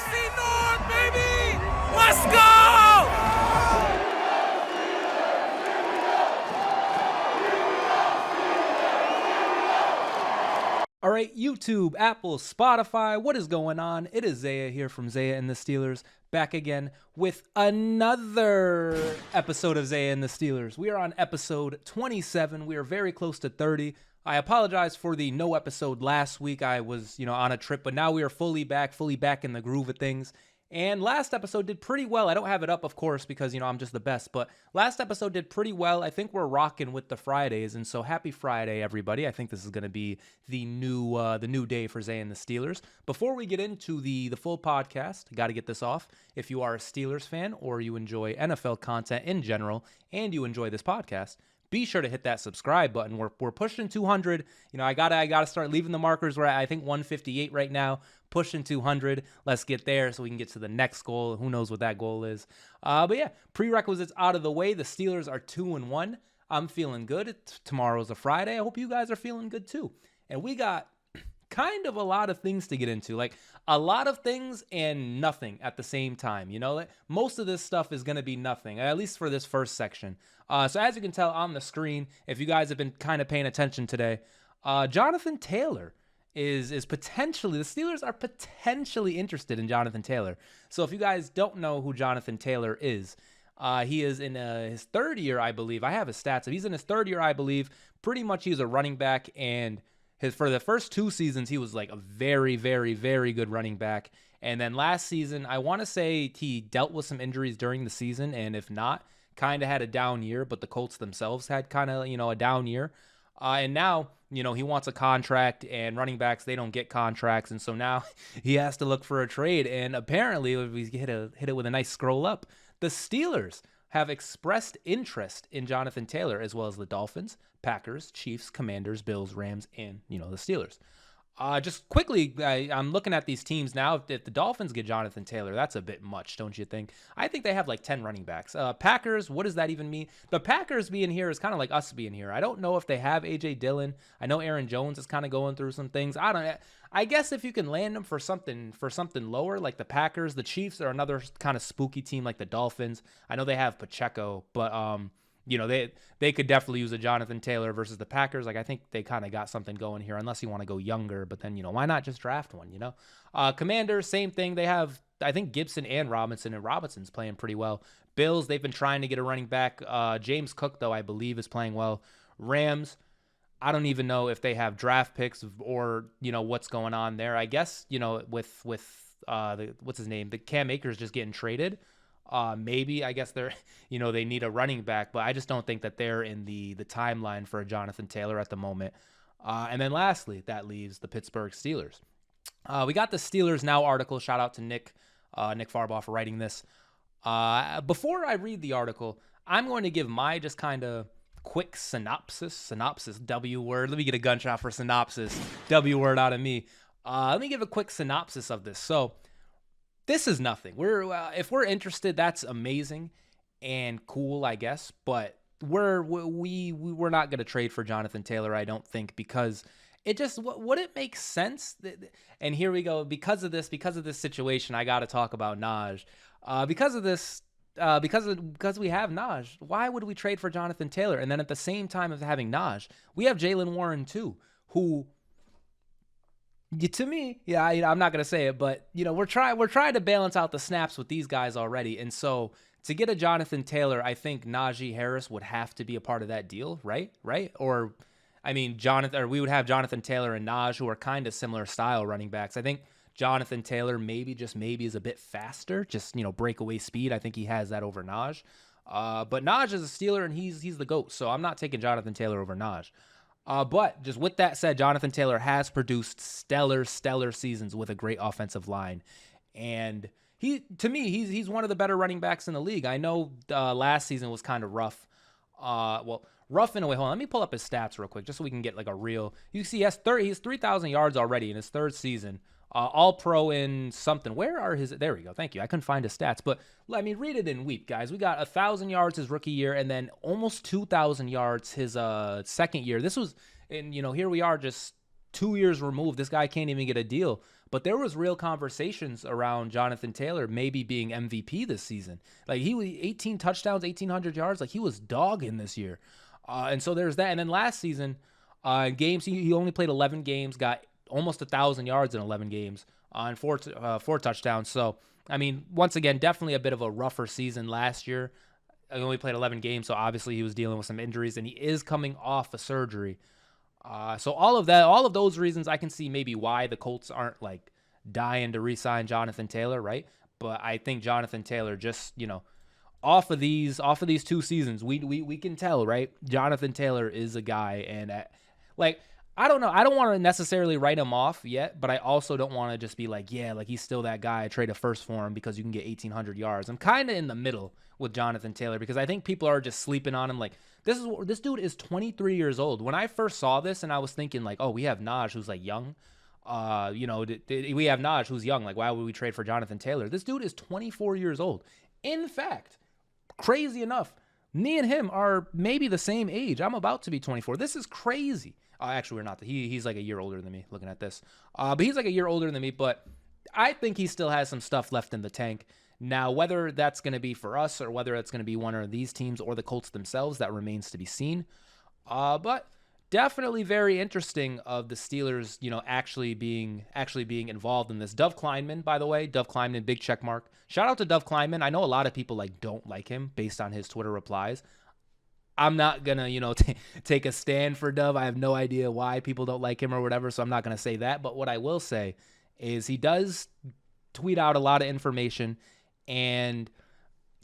AFC North, baby! Let's go! All right, YouTube, Apple, Spotify, what is going on? It is Zaya here from Zaya&TheSteelers, back again with another episode of Zaya&TheSteelers. We are on episode 27. We are very close to 30. I apologize for the no episode last week. I was, on a trip, but now we are fully back in the groove of things. And last episode did pretty well. I don't have it up, of course, because, I'm just the best. But last episode did pretty well. I think we're rocking with the Fridays. And so happy Friday, everybody. I think this is going to be the new day for Zaya&TheSteelers. Before we get into the full podcast, got to get this off. If you are a Steelers fan or you enjoy NFL content in general and you enjoy this podcast, be sure to hit that subscribe button. We're pushing 200. I gotta start leaving the markers. We're at, I think, 158 right now, pushing 200. Let's get there so we can get to the next goal. Who knows what that goal is? But yeah, prerequisites out of the way. The Steelers are 2-1. I'm feeling good. Tomorrow's a Friday. I hope you guys are feeling good too. And we got kind of a lot of things to get into, like a lot of things and nothing at the same time. Most of this stuff is going to be nothing, at least for this first section. So as you can tell on the screen, if you guys have been kind of paying attention today, Jonathan Taylor is potentially, the Steelers are potentially interested in Jonathan Taylor. So if you guys don't know who Jonathan Taylor is, he is in his third year, I believe. I have his stats. He's in his third year, I believe. Pretty much he's a running back, and for the first two seasons, he was like a very, very, very good running back. And then last season, I want to say he dealt with some injuries during the season, and if not, kind of had a down year, but the Colts themselves had kind of, a down year. And now, he wants a contract, and running backs, they don't get contracts. And so now he has to look for a trade. And apparently, if we hit it with a nice scroll up, the Steelers have expressed interest in Jonathan Taylor, as well as the Dolphins, Packers, Chiefs, Commanders, Bills, Rams, and, the Steelers. Just quickly, I'm looking at these teams now. If the Dolphins get Jonathan Taylor, that's a bit much, don't you think? I think they have like 10 running backs. Packers, what does that even mean? The Packers being here is kind of like us being here. I don't know if they have A.J. Dillon. I know Aaron Jones is kind of going through some things. I guess if you can land them for something lower, like the Packers, the Chiefs are another kind of spooky team like the Dolphins. I know they have Pacheco, but they could definitely use a Jonathan Taylor versus the Packers. Like, I think they kind of got something going here, unless you want to go younger. But then, why not just draft one, Commanders, same thing. They have, I think, Gibson and Robinson's playing pretty well. Bills, they've been trying to get a running back. James Cook, though, I believe is playing well. Rams, I don't even know if they have draft picks or, what's going on there. I guess, with what's his name? The Cam Akers just getting traded. Maybe, I guess they're, they need a running back, but I just don't think that they're in the timeline for a Jonathan Taylor at the moment. And then lastly, that leaves the Pittsburgh Steelers. We got the Steelers Now article. Shout out to Nick Farbaugh for writing this. Before I read the article, I'm going to give my just kind of quick synopsis, W word. Let me get a gunshot for synopsis, W word out of me. Let me give a quick synopsis of this. So, this is nothing. If we're interested, that's amazing and cool, I guess. But we're not going to trade for Jonathan Taylor, I don't think, because it just would it make sense? And here we go. Because of this situation, I got to talk about Naj. Because we have Naj, why would we trade for Jonathan Taylor? And then at the same time of having Naj, we have Jaylen Warren too, who. To me, I'm not gonna say it, but we're trying to balance out the snaps with these guys already, and so to get a Jonathan Taylor, I think Najee Harris would have to be a part of that deal, right? Or, I mean, we would have Jonathan Taylor and Naj, who are kind of similar style running backs. I think Jonathan Taylor maybe is a bit faster, just breakaway speed. I think he has that over Naj, but Naj is a Steeler and he's the GOAT, so I'm not taking Jonathan Taylor over Naj. But just with that said, Jonathan Taylor has produced stellar seasons with a great offensive line. And he's one of the better running backs in the league. I know last season was kind of rough. Rough in a way. Hold on, let me pull up his stats real quick just so we can get like a real. You see, he has 3,000 yards already in his third season. All pro in something. Where are his? There we go. Thank you. I couldn't find his stats, but I mean, read it in weep, guys. We got 1,000 yards his rookie year, and then almost 2,000 yards his second year. This was, and here we are, just 2 years removed. This guy can't even get a deal. but there was real conversations around Jonathan Taylor maybe being MVP this season. Like he was 18 touchdowns, 1,800 yards. Like he was dogging this year. And so there's that. And then last season, games, he only played 11 games, got almost 1,000 yards in 11 games and four touchdowns. So, I mean, once again, definitely a bit of a rougher season last year. He only played 11 games, so obviously he was dealing with some injuries, and he is coming off a surgery. So all of those reasons, I can see maybe why the Colts aren't like dying to re-sign Jonathan Taylor, right? But I think Jonathan Taylor just, off of these 2 seasons, we can tell, right? Jonathan Taylor is a guy, and I don't know. I don't want to necessarily write him off yet, but I also don't want to just be like, yeah, like he's still that guy. I trade a first for him because you can get 1,800 yards. I'm kind of in the middle with Jonathan Taylor because I think people are just sleeping on him. Like this dude is 23 years old. When I first saw this and I was thinking like, oh, we have Naj who's like young. We have Naj who's young. Like why would we trade for Jonathan Taylor? This dude is 24 years old. In fact, crazy enough, me and him are maybe the same age. I'm about to be 24. This is crazy. Actually, we're not. He's like a year older than me looking at this. But he's like a year older than me, but I think he still has some stuff left in the tank. Now, whether that's going to be for us or whether it's going to be one of these teams or the Colts themselves, that remains to be seen. But definitely very interesting of the Steelers, actually being involved in this. Dov Kleinman, by the way, big check mark. Shout out to Dov Kleinman. I know a lot of people don't like him based on his Twitter replies. I'm not going to, take a stand for Dove. I have no idea why people don't like him or whatever, so I'm not going to say that. But what I will say is he does tweet out a lot of information, and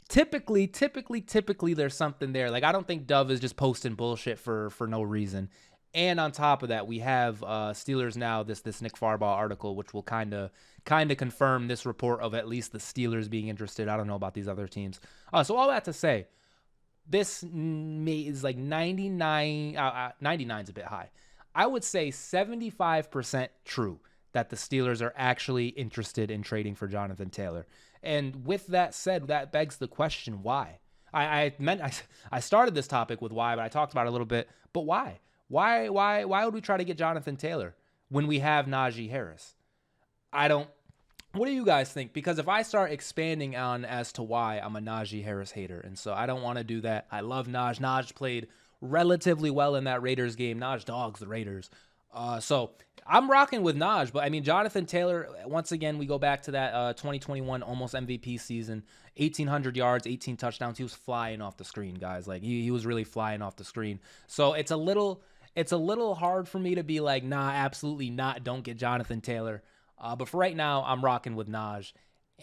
typically there's something there. Like, I don't think Dove is just posting bullshit for no reason. And on top of that, we have Steelers Now, this Nick Farbaugh article, which will kind of confirm this report of at least the Steelers being interested. I don't know about these other teams. So all that to say, this is like 99 is a bit high. I would say 75% true that the Steelers are actually interested in trading for Jonathan Taylor. And with that said, that begs the question, why? I started this topic with why, but I talked about it a little bit. But why? Why would we try to get Jonathan Taylor when we have Najee Harris? What do you guys think? Because if I start expanding on as to why, I'm a Najee Harris hater. And so I don't want to do that. I love Naj. Naj played relatively well in that Raiders game. Naj dogs the Raiders. So I'm rocking with Naj. But, I mean, Jonathan Taylor, once again, we go back to that 2021 almost MVP season. 1,800 yards, 18 touchdowns. He was flying off the screen, guys. Like, he was really flying off the screen. So it's a little hard for me to be like, nah, absolutely not. Don't get Jonathan Taylor. But for right now, I'm rocking with Naj.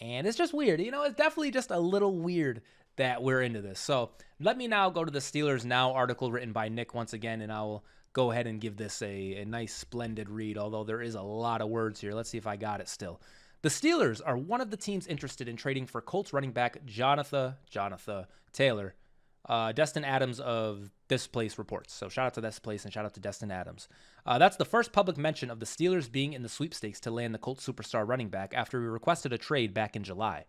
And it's just weird. It's definitely just a little weird that we're into this. So let me now go to the Steelers Now article written by Nick once again, and I will go ahead and give this a nice, splendid read, although there is a lot of words here. Let's see if I got it still. The Steelers are one of the teams interested in trading for Colts running back Jonathan Taylor. Destin Adams of This Place reports. So shout out to This Place and shout out to Destin Adams. That's the first public mention of the Steelers being in the sweepstakes to land the Colts superstar running back after we requested a trade back in July.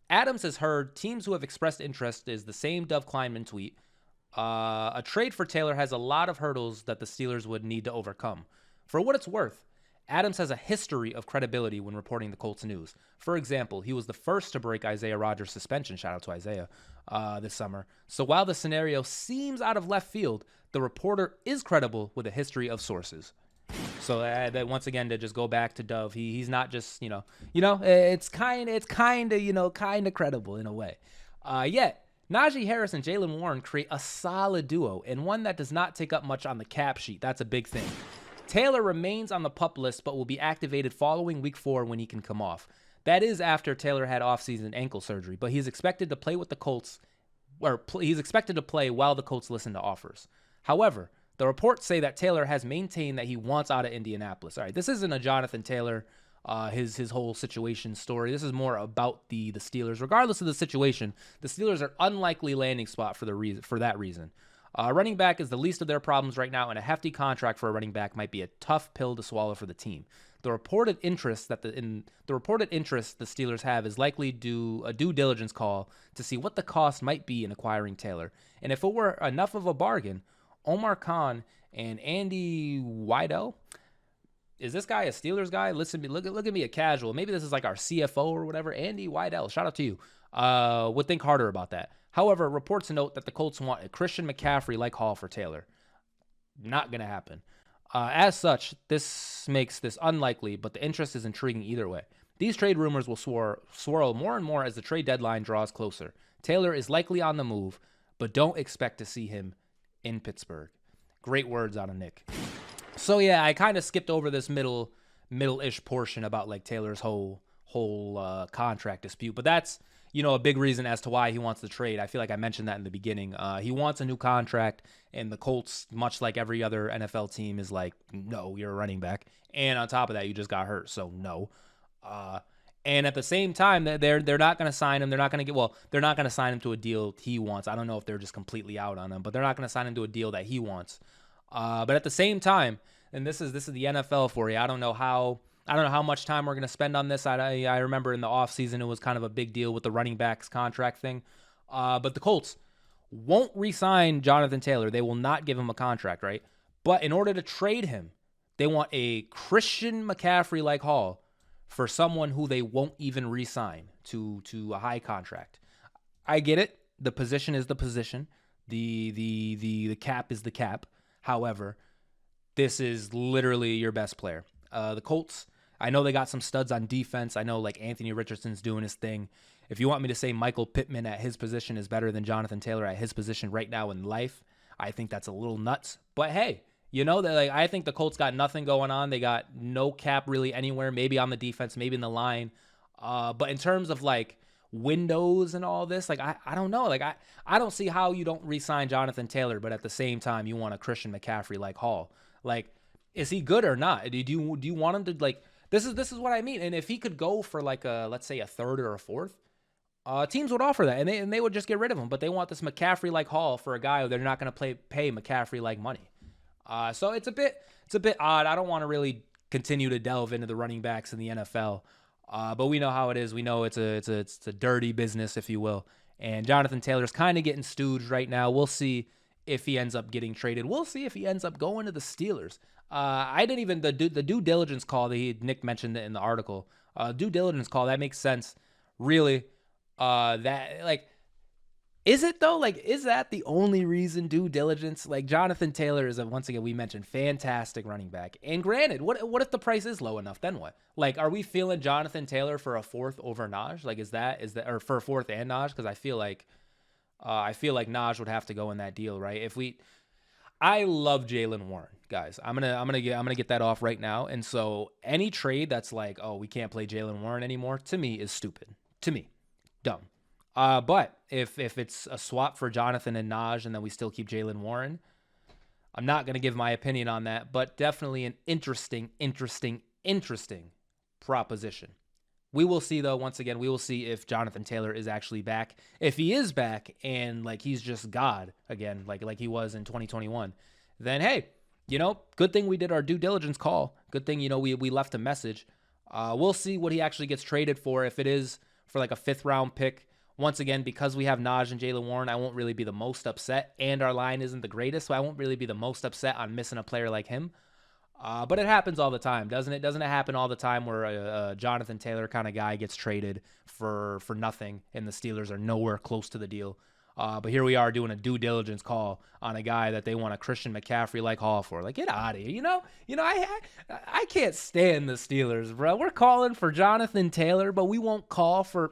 Adams has heard teams who have expressed interest is the same Dov Kleinman tweet. A trade for Taylor has a lot of hurdles that the Steelers would need to overcome. For what it's worth, Adams has a history of credibility when reporting the Colts news. For example, he was the first to break Isaiah Rodgers' suspension, shout out to Isaiah, this summer. So while the scenario seems out of left field, the reporter is credible with a history of sources. So that once again, to just go back to Dove, he's not just, it's kind of credible in a way. Yet, Najee Harris and Jaylen Warren create a solid duo and one that does not take up much on the cap sheet. That's a big thing. Taylor remains on the PUP list, but will be activated following week 4 when he can come off. That is after Taylor had offseason ankle surgery, but he's expected to play with the Colts, he's expected to play while the Colts listen to offers. However, the reports say that Taylor has maintained that he wants out of Indianapolis. All right, this isn't a Jonathan Taylor, his whole situation story. This is more about the Steelers. Regardless of the situation, the Steelers are unlikely landing spot for that reason. Running back is the least of their problems right now, and a hefty contract for a running back might be a tough pill to swallow for the team. The reported interest the Steelers have is likely a due diligence call to see what the cost might be in acquiring Taylor. And if it were enough of a bargain, Omar Khan and Andy Weidel is this guy a Steelers guy? Listen to me, look at me, a casual. Maybe this is like our CFO or whatever, Andy Weidel. Shout out to you. Would think harder about that. However, reports note that the Colts want a Christian McCaffrey-like haul for Taylor. Not going to happen. As such, this makes this unlikely, but the interest is intriguing either way. These trade rumors will swirl more and more as the trade deadline draws closer. Taylor is likely on the move, but don't expect to see him in Pittsburgh. Great words out of Nick. So yeah, I kind of skipped over this middle-ish portion about like Taylor's whole contract dispute, but that's, you know, a big reason as to why he wants the trade. I feel like I mentioned that in the beginning. He wants a new contract, and the Colts, much like every other NFL team, is like, no, you're a running back, and on top of that, you just got hurt, so no. And at the same time, they're not going to sign him. They're not going to sign him to a deal he wants. I don't know if they're just completely out on him, but they're not going to sign him to a deal that he wants. But at the same time, and this is the NFL for you. I don't know how much time we're going to spend on this. I remember in the offseason, it was kind of a big deal with the running backs contract thing. But the Colts won't re-sign Jonathan Taylor. They will not give him a contract, right? But in order to trade him, they want a Christian McCaffrey-like haul for someone who they won't even re-sign to a high contract. I get it. The position is the position. The cap is the cap. However, this is literally your best player. The Colts, I know they got some studs on defense. I know like Anthony Richardson's doing his thing. If you want me to say Michael Pittman at his position is better than Jonathan Taylor at his position right now in life, I think that's a little nuts. But hey, you know, like, I think the Colts got nothing going on. They got no cap really anywhere, maybe on the defense, maybe in the line. But in terms of like windows and all this, like I don't know. Like I don't see how you don't re-sign Jonathan Taylor, but at the same time you want a Christian McCaffrey like haul. Like, is he good or not? Do you want him to, like, this is what I mean. And if he could go for like let's say a third or a fourth, teams would offer that, and they would just get rid of him. But they want this McCaffrey like haul for a guy who they're not going to pay McCaffrey like money. So it's a bit odd. I don't want to really continue to delve into the running backs in the NFL, but we know how it is. We know it's a dirty business, if you will. And Jonathan Taylor's kind of getting stooged right now. We'll see if he ends up getting traded. We'll see if he ends up going to the Steelers. I didn't even the due diligence call that Nick mentioned in the article. Due diligence call, that makes sense, really. That, like, is it though? Like, is that the only reason due diligence? Like, Jonathan Taylor is once again, we mentioned, fantastic running back. And granted, what if the price is low enough? Then what? Like, are we feeling Jonathan Taylor for a fourth over Najee? Like, is that or for a fourth and Najee? Because I feel like Najee would have to go in that deal, right? I love Jaylen Warren, guys. I'm gonna get that off right now. And so any trade that's like, oh, we can't play Jaylen Warren anymore, to me is stupid. To me, dumb. But if it's a swap for Jonathan and Najee, and then we still keep Jaylen Warren, I'm not gonna give my opinion on that. But definitely an interesting proposition. We will see, though. Once again, we will see if Jonathan Taylor is actually back. If he is back and like he's just God again, like he was in 2021, then hey, you know, good thing we did our due diligence call. Good thing, you know, we left a message. We'll see what he actually gets traded for. If it is for like a 5th round pick, once again, because we have Najee and Jaylen Warren, I won't really be the most upset. And our line isn't the greatest, so I won't really be the most upset on missing a player like him. But it happens all the time, doesn't it? Doesn't it happen all the time where a Jonathan Taylor kind of guy gets traded for nothing and the Steelers are nowhere close to the deal? But here we are doing a due diligence call on a guy that they want a Christian McCaffrey-like haul for. Like, get out of here. You know, I can't stand the Steelers, bro. We're calling for Jonathan Taylor, but we won't call for...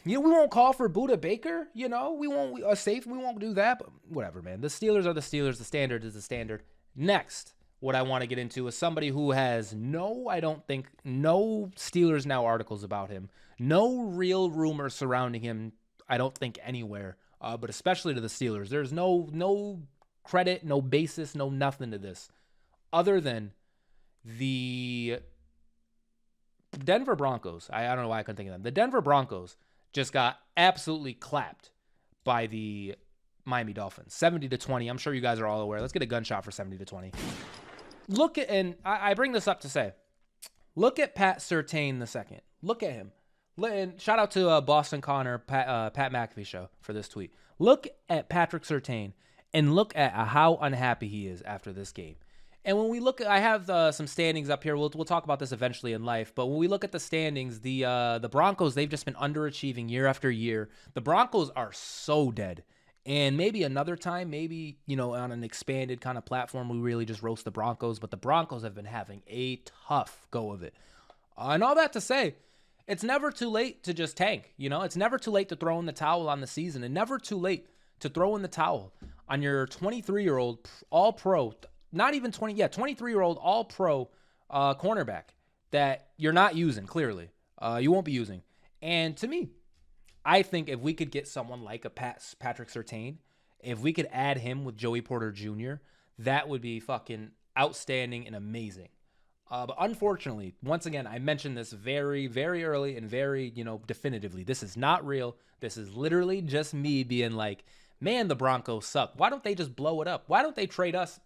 we won't call for Budda Baker, you know? We won't do that, but whatever, man. The Steelers are the Steelers. The standard is the standard. Next, what I want to get into is somebody who has no Steelers Now articles about him, no real rumors surrounding him, I don't think anywhere, but especially to the Steelers. There's no credit, no basis, no nothing to this, other than the Denver Broncos. I don't know why I couldn't think of them. The Denver Broncos just got absolutely clapped by the Miami Dolphins, 70-20. I'm sure you guys are all aware. Let's get a gunshot for 70-20. And I bring this up to say, look at Pat Surtain II. Look at him. And shout out to Boston Connor, Pat McAfee show for this tweet. Look at Patrick Surtain and look at how unhappy he is after this game. And when we look, I have some standings up here. We'll talk about this eventually in life. But when we look at the standings, the Broncos, they've just been underachieving year after year. The Broncos are so dead. And maybe another time, maybe, on an expanded kind of platform, we really just roast the Broncos. But the Broncos have been having a tough go of it. And all that to say, it's never too late to just tank. It's never too late to throw in the towel on the season, and never too late to throw in the towel on your 23-year-old all-pro, not even 23-year-old all-pro cornerback that you're not using, clearly. You won't be using. And to me, I think if we could get someone like a Patrick Surtain, if we could add him with Joey Porter Jr., that would be fucking outstanding and amazing. But unfortunately, once again, I mentioned this very, very early and very, definitively. This is not real. This is literally just me being like, man, the Broncos suck. Why don't they just blow it up? Why don't they trade us,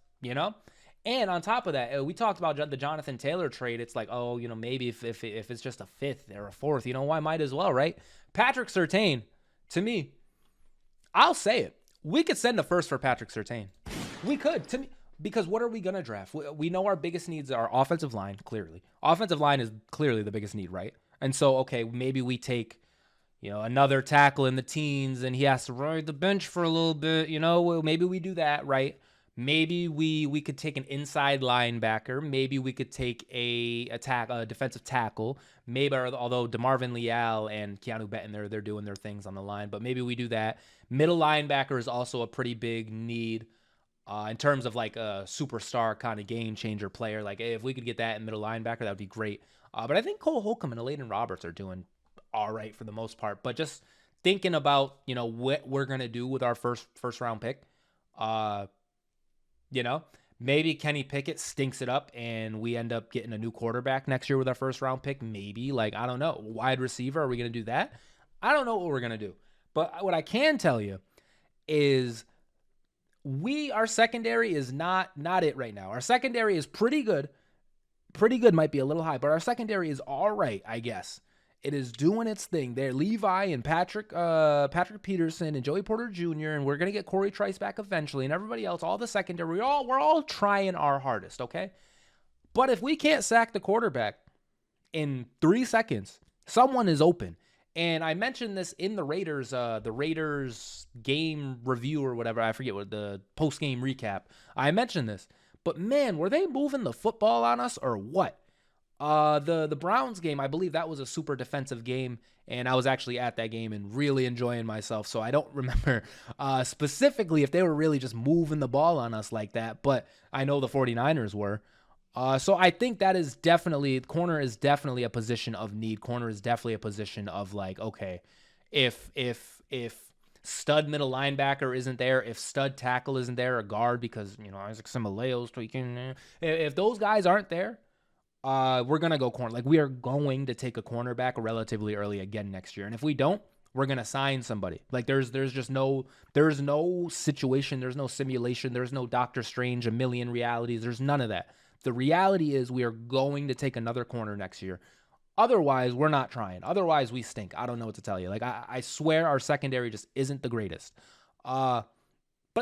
And on top of that, we talked about the Jonathan Taylor trade. It's like, oh, maybe if it's just a fifth or a fourth, why might as well, right? Patrick Surtain, to me, I'll say it. We could send a first for Patrick Surtain. We could, to me, because what are we going to draft? We know our biggest needs are offensive line, clearly. Offensive line is clearly the biggest need, right? And so, okay, maybe we take, another tackle in the teens and he has to ride the bench for a little bit, maybe we do that, right? Maybe we could take an inside linebacker. Maybe we could take a defensive tackle. Maybe, although DeMarvin Leal and Keanu Benton, they're doing their things on the line. But maybe we do that. Middle linebacker is also a pretty big need in terms of like a superstar kind of game changer player. Like if we could get that in middle linebacker, that would be great. But I think Cole Holcomb and Eladen Roberts are doing all right for the most part. But just thinking about what we're gonna do with our first round pick. Maybe Kenny Pickett stinks it up and we end up getting a new quarterback next year with our first round pick. Maybe, I don't know. Wide receiver, are we going to do that? I don't know what we're going to do. But what I can tell you is our secondary is not it right now. Our secondary is pretty good. Pretty good might be a little high, but our secondary is all right, I guess. It is doing its thing there. Levi and Patrick Peterson and Joey Porter Jr. and we're gonna get Corey Trice back eventually, and everybody else, all the secondary, we're all trying our hardest, okay? But if we can't sack the quarterback in 3 seconds, someone is open. And I mentioned this in the Raiders game review or whatever. I forget what the post game recap. I mentioned this, but man, were they moving the football on us or what? The Browns game, I believe that was a super defensive game, and I was actually at that game and really enjoying myself, so I don't remember specifically if they were really just moving the ball on us like that, but I know the 49ers were. So I think that is definitely, corner is definitely a position of need. Corner is definitely a position of like, okay, if stud middle linebacker isn't there, if stud tackle isn't there, a guard, because, Isaac Simaleo's tweaking, if those guys aren't there, we're going to go corner. Like, we are going to take a cornerback relatively early again next year. And if we don't, we're going to sign somebody. Like, there's no situation. There's no simulation. There's no Doctor Strange, a million realities. There's none of that. The reality is we are going to take another corner next year. Otherwise, we're not trying. Otherwise, we stink. I don't know what to tell you. Like, I swear our secondary just isn't the greatest. But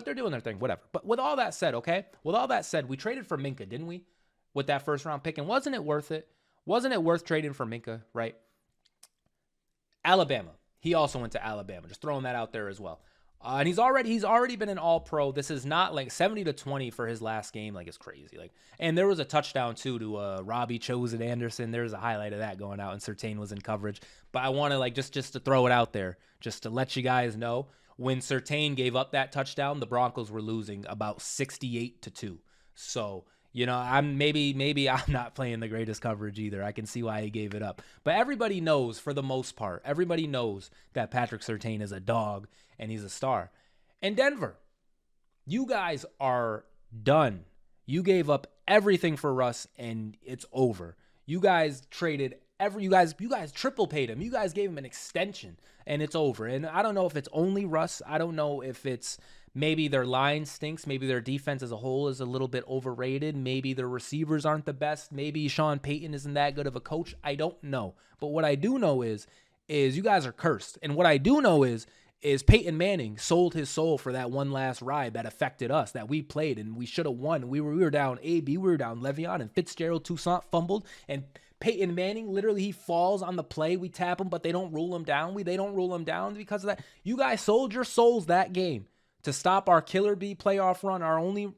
they're doing their thing, whatever. But with all that said, okay? With all that said, we traded for Minka, didn't we? With that first round pick. And wasn't it worth it? Wasn't it worth trading for Minka, right? Alabama. He also went to Alabama. Just throwing that out there as well. And he's already been an all-pro. This is not like 70-20 for his last game. Like, it's crazy. Like, and there was a touchdown too to Robbie Chosen Anderson. There's a highlight of that going out, and Surtain was in coverage. But I want to like just to throw it out there, just to let you guys know, when Surtain gave up that touchdown, the Broncos were losing about 68-2. So, maybe I'm not playing the greatest coverage either. I can see why he gave it up. But everybody knows, for the most part, everybody knows that Patrick Surtain is a dog and he's a star. And Denver, you guys are done. You gave up everything for Russ and it's over. You guys traded you guys triple paid him. You guys gave him an extension and it's over. And I don't know if it's only Russ. I don't know if it's maybe their line stinks. Maybe their defense as a whole is a little bit overrated. Maybe their receivers aren't the best. Maybe Sean Payton isn't that good of a coach. I don't know. But what I do know is you guys are cursed. And what I do know is is Peyton Manning sold his soul for that one last ride that affected us, that we played, and we should have won. We were down AB, we were down Le'Veon, and Fitzgerald Toussaint fumbled, and Peyton Manning, literally, he falls on the play. We tap him, but they don't rule him down. They don't rule him down because of that. You guys sold your souls that game to stop our Killer Bee playoff run, our only...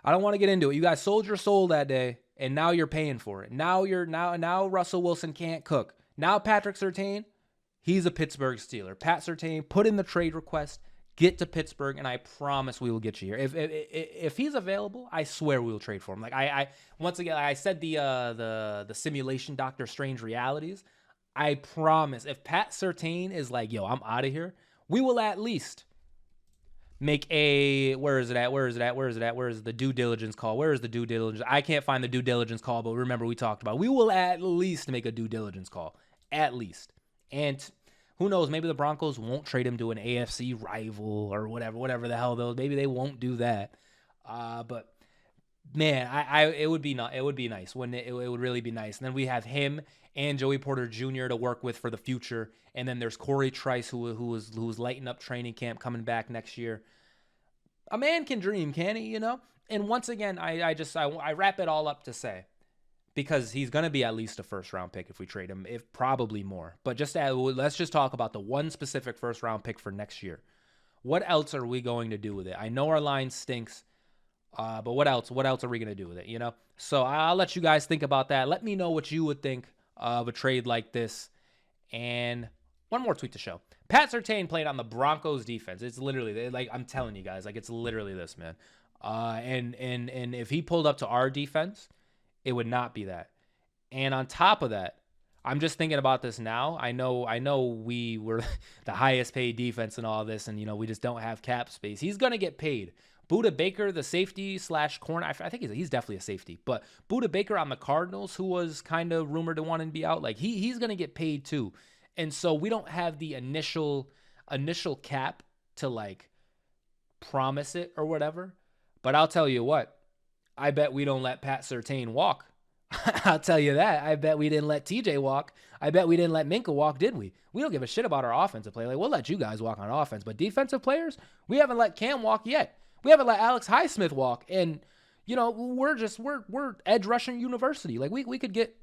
I don't want to get into it. You guys sold your soul that day, and now you're paying for it. Now Russell Wilson can't cook. Now Patrick Surtain, he's a Pittsburgh Steeler. Pat Surtain, put in the trade request, get to Pittsburgh, and I promise we will get you here. If he's available, I swear we will trade for him. Like I once again, I said the simulation Doctor Strange realities. I promise, if Pat Surtain is like, yo, I'm out of here, we will at least make a, where is the due diligence call? Where is the due diligence? I can't find the due diligence call, but remember we talked about, we will at least make a due diligence call. At least. And who knows, maybe the Broncos won't trade him to an AFC rival or whatever the hell those, maybe they won't do that. But man, it would be nice, wouldn't it? It would really be nice. And then we have him and Joey Porter Jr. to work with for the future. And then there's Corey Trice, who was lighting up training camp, coming back next year. A man can dream, can he? You know. And once again, I wrap it all up to say, because he's going to be at least a first-round pick if we trade him, if probably more. But let's just talk about the one specific first-round pick for next year. What else are we going to do with it? I know our line stinks, but what else? What else are we going to do with it? You know. So I'll let you guys think about that. Let me know what you would think of a trade like this. And one more tweet to show. Pat Surtain played on the Broncos defense. It's literally, like, I'm telling you guys, like, it's literally this, man. And if he pulled up to our defense, it would not be that. And on top of that, I'm just thinking about this now. I know we were the highest paid defense in all this, and, you know, we just don't have cap space. He's going to get paid. Buda Baker, the safety / corner, I think he's definitely a safety. But Buda Baker on the Cardinals, who was kind of rumored to want to be out, like, he's going to get paid too. And so we don't have the initial cap to, like, promise it or whatever. But I'll tell you what, I bet we don't let Pat Surtain walk. I'll tell you that. I bet we didn't let TJ walk. I bet we didn't let Minka walk, did we? We don't give a shit about our offensive play. Like, we'll let you guys walk on offense. But defensive players, we haven't let Cam walk yet. We haven't let Alex Highsmith walk. And, you know, we're edge rushing university. Like, we could get,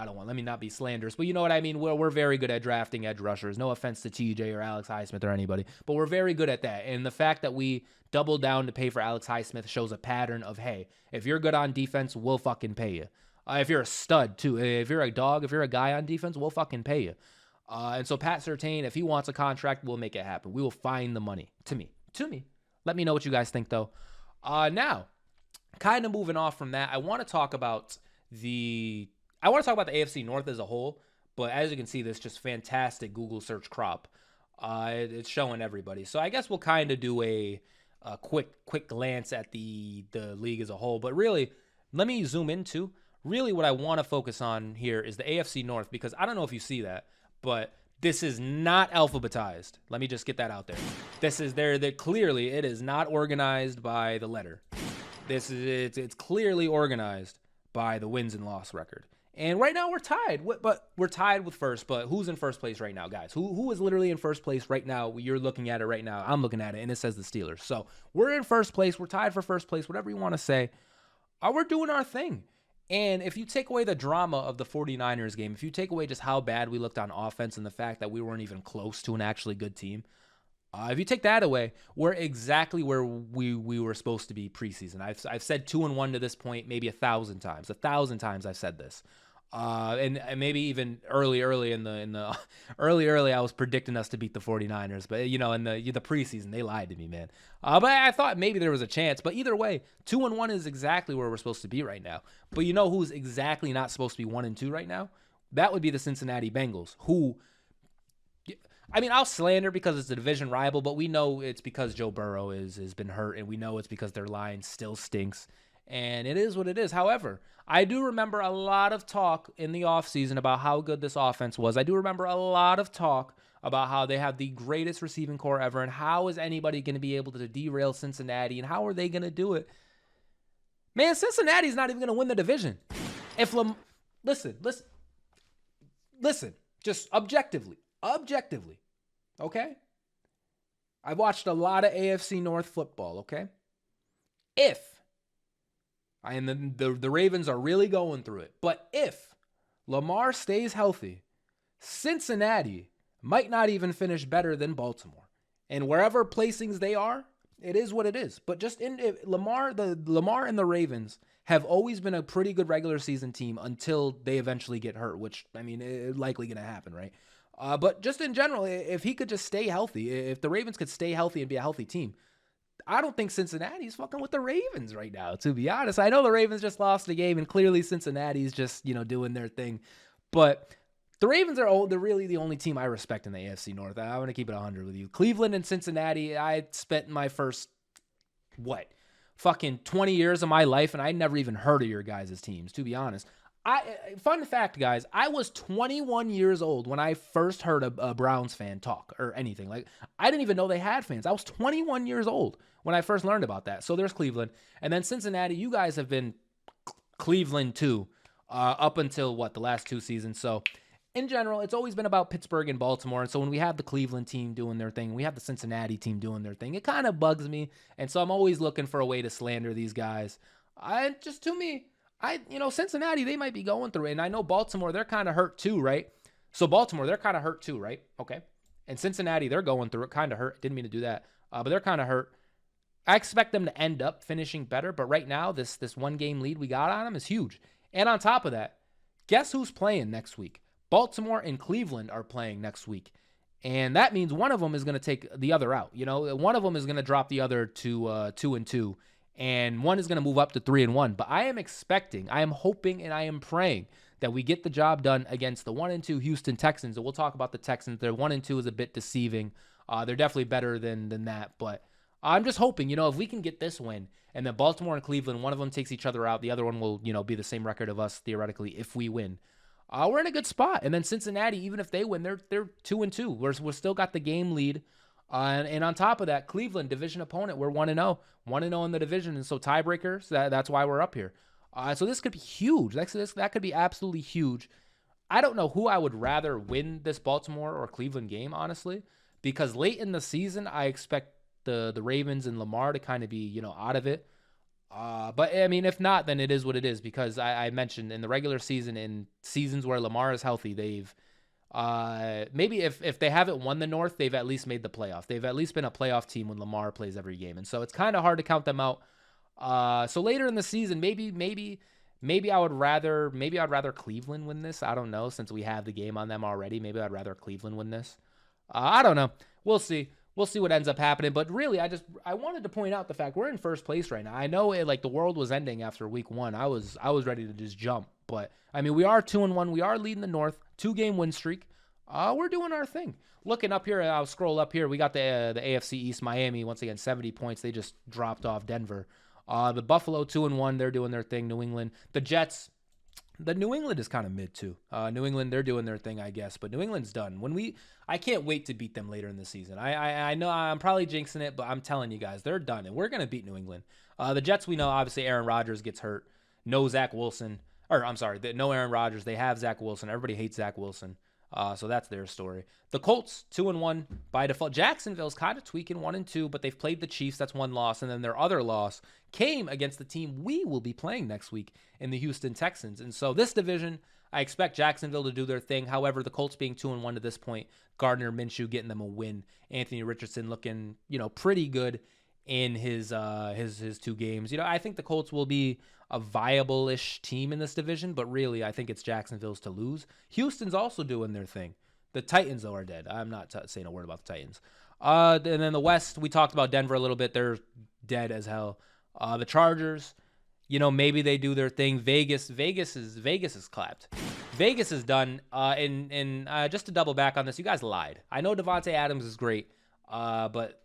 let me not be slanderous, but you know what I mean? We're very good at drafting edge rushers. No offense to TJ or Alex Highsmith or anybody, but we're very good at that. And the fact that we doubled down to pay for Alex Highsmith shows a pattern of, hey, if you're good on defense, we'll fucking pay you. If you're a stud too, if you're a dog, if you're a guy on defense, we'll fucking pay you. And so Pat Surtain, if he wants a contract, we'll make it happen. We will find the money. To me. Let me know what you guys think though. Now, kind of moving off from that, I want to talk about the AFC North as a whole, but as you can see, this just fantastic Google search crop. It's showing everybody. So I guess we'll kind of do a quick glance at the league as a whole. But really, let me zoom into really what I want to focus on here is the AFC North, because I don't know if you see that, but this is not alphabetized. Let me just get that out there. This is that clearly it is not organized by the letter. It's clearly organized by the wins and loss record. And right now we're tied, but we're tied with first. But who's in first place right now, guys? Who is literally in first place right now? You're looking at it right now. I'm looking at it, and it says the Steelers. So we're in first place. We're tied for first place, whatever you want to say. We're doing our thing. And if you take away the drama of the 49ers game, if you take away just how bad we looked on offense and the fact that we weren't even close to an actually good team, if you take that away, we're exactly where we were supposed to be preseason. I've said 2-1 to this point, maybe 1,000 times. 1,000 times I've said this. And maybe even early in the early, I was predicting us to beat the 49ers, but you know, in the preseason, they lied to me, man. But I thought maybe there was a chance, but either way, 2-1 is exactly where we're supposed to be right now. But you know who's exactly not supposed to be 1-2 right now? That would be the Cincinnati Bengals, who, I mean, I'll slander because it's a division rival, but we know it's because Joe Burrow has been hurt, and we know it's because their line still stinks. And it is what it is. However, I do remember a lot of talk in the offseason about how good this offense was. I do remember a lot of talk about how they have the greatest receiving core ever, and how is anybody going to be able to derail Cincinnati, and how are they going to do it? Man, Cincinnati's not even going to win the division. Listen, just objectively, okay? I've watched a lot of AFC North football, okay? If the Ravens are really going through it, but if Lamar stays healthy, Cincinnati might not even finish better than Baltimore. And wherever placings they are, it is what it is. But just Lamar and the Ravens have always been a pretty good regular season team until they eventually get hurt, which, I mean, is likely going to happen, right? But just in general, if he could just stay healthy, if the Ravens could stay healthy and be a healthy team, I don't think Cincinnati's fucking with the Ravens right now, to be honest. I know the Ravens just lost the game, and clearly Cincinnati's just, doing their thing. But the Ravens they're really the only team I respect in the AFC North. I want to keep it 100 with you. Cleveland and Cincinnati, I spent my first, fucking 20 years of my life, and I never even heard of your guys' teams, to be honest. Fun fact, guys, I was 21 years old when I first heard a Browns fan talk or anything. Like, I didn't even know they had fans. I was 21 years old when I first learned about that. So there's Cleveland. And then Cincinnati, you guys have been Cleveland too, up until, the last 2 seasons. So in general, it's always been about Pittsburgh and Baltimore. And so when we have the Cleveland team doing their thing, we have the Cincinnati team doing their thing, it kind of bugs me. And so I'm always looking for a way to slander these guys. Cincinnati, they might be going through it. And I know Baltimore, they're kind of hurt too, right? So Baltimore, they're kind of hurt too, right? Okay. And Cincinnati, they're going through it, kind of hurt. Didn't mean to do that. But they're kind of hurt. I expect them to end up finishing better. But right now, this 1-game lead we got on them is huge. And on top of that, guess who's playing next week? Baltimore and Cleveland are playing next week. And that means one of them is going to take the other out. One of them is going to drop the other to 2-2. And one is going to move up to 3-1. But I am hoping, and I am praying that we get the job done against the 1-2 Houston Texans. And we'll talk about the Texans. Their 1-2 is a bit deceiving. They're definitely better than that. But I'm just hoping, if we can get this win, and then Baltimore and Cleveland, one of them takes each other out. The other one will, be the same record of us, theoretically, if we win. We're in a good spot. And then Cincinnati, even if they win, they're 2-2. We're still got the game lead. And on top of that, Cleveland, division opponent, we're 1-0. 1-0 in the division. And so tiebreakers, that's why we're up here. So this could be huge. That could be absolutely huge. I don't know who I would rather win this Baltimore or Cleveland game, honestly, because late in the season, I expect the Ravens and Lamar to kind of be, out of it. But I mean, if not, then it is what it is, because I mentioned in the regular season, in seasons where Lamar is healthy, they've maybe if they haven't won the North, they've at least made the playoff. They've at least been a playoff team when Lamar plays every game. And so it's kind of hard to count them out. So later in the season, maybe I would rather Cleveland win this. I don't know, since we have the game on them already. Maybe I'd rather Cleveland win this. I don't know. We'll see. We'll see what ends up happening. But really, I wanted to point out the fact we're in first place right now. I know the world was ending after week 1. I was ready to just jump. But I mean, we are 2-1. We are leading the North. 2-game win streak. We're doing our thing. Looking up here, I'll scroll up here. We got the AFC East, Miami, once again, 70 points. They just dropped off Denver. The Buffalo 2-1. They're doing their thing. New England. The Jets. The New England is kind of mid too. New England, they're doing their thing, I guess. But New England's done. I can't wait to beat them later in the season. I know I'm probably jinxing it, but I'm telling you guys, they're done, and we're gonna beat New England. The Jets, we know obviously Aaron Rodgers gets hurt. No Zach Wilson, no Aaron Rodgers. They have Zach Wilson. Everybody hates Zach Wilson. So that's their story. The Colts 2-1 by default. Jacksonville's kind of tweaking 1-2, but they've played the Chiefs. That's one loss, and then their other loss came against the team we will be playing next week in the Houston Texans. And so this division, I expect Jacksonville to do their thing. However, the Colts being 2-1 to this point, Gardner Minshew getting them a win. Anthony Richardson looking, pretty good in his 2 games. I think the Colts will be a viable-ish team in this division, but really, I think it's Jacksonville's to lose. Houston's also doing their thing. The Titans, though, are dead. I'm not saying a word about the Titans. And then the West, we talked about Denver a little bit. They're dead as hell. The Chargers, maybe they do their thing. Vegas is clapped. Vegas is done. And just to double back on this, you guys lied. I know Devontae Adams is great, but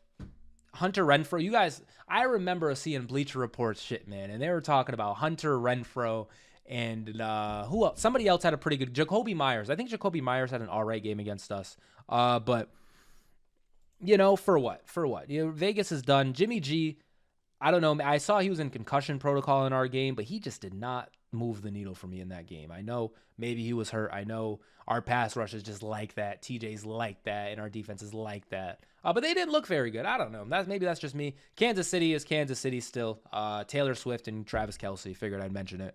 Hunter Renfrow, you guys, I remember seeing Bleacher Report's shit, man, and they were talking about Hunter Renfrow and who else? Somebody else had a pretty good, Jacoby Myers. I think Jacoby Myers had an all right game against us. But for what? Vegas is done. Jimmy G, I don't know. I saw he was in concussion protocol in our game, but he just did not move the needle for me in that game. I know maybe he was hurt. I know our pass rush is just like that. TJ's like that, and our defense is like that. But they didn't look very good. I don't know. Maybe that's just me. Kansas City is Kansas City still. Taylor Swift and Travis Kelce. Figured I'd mention it.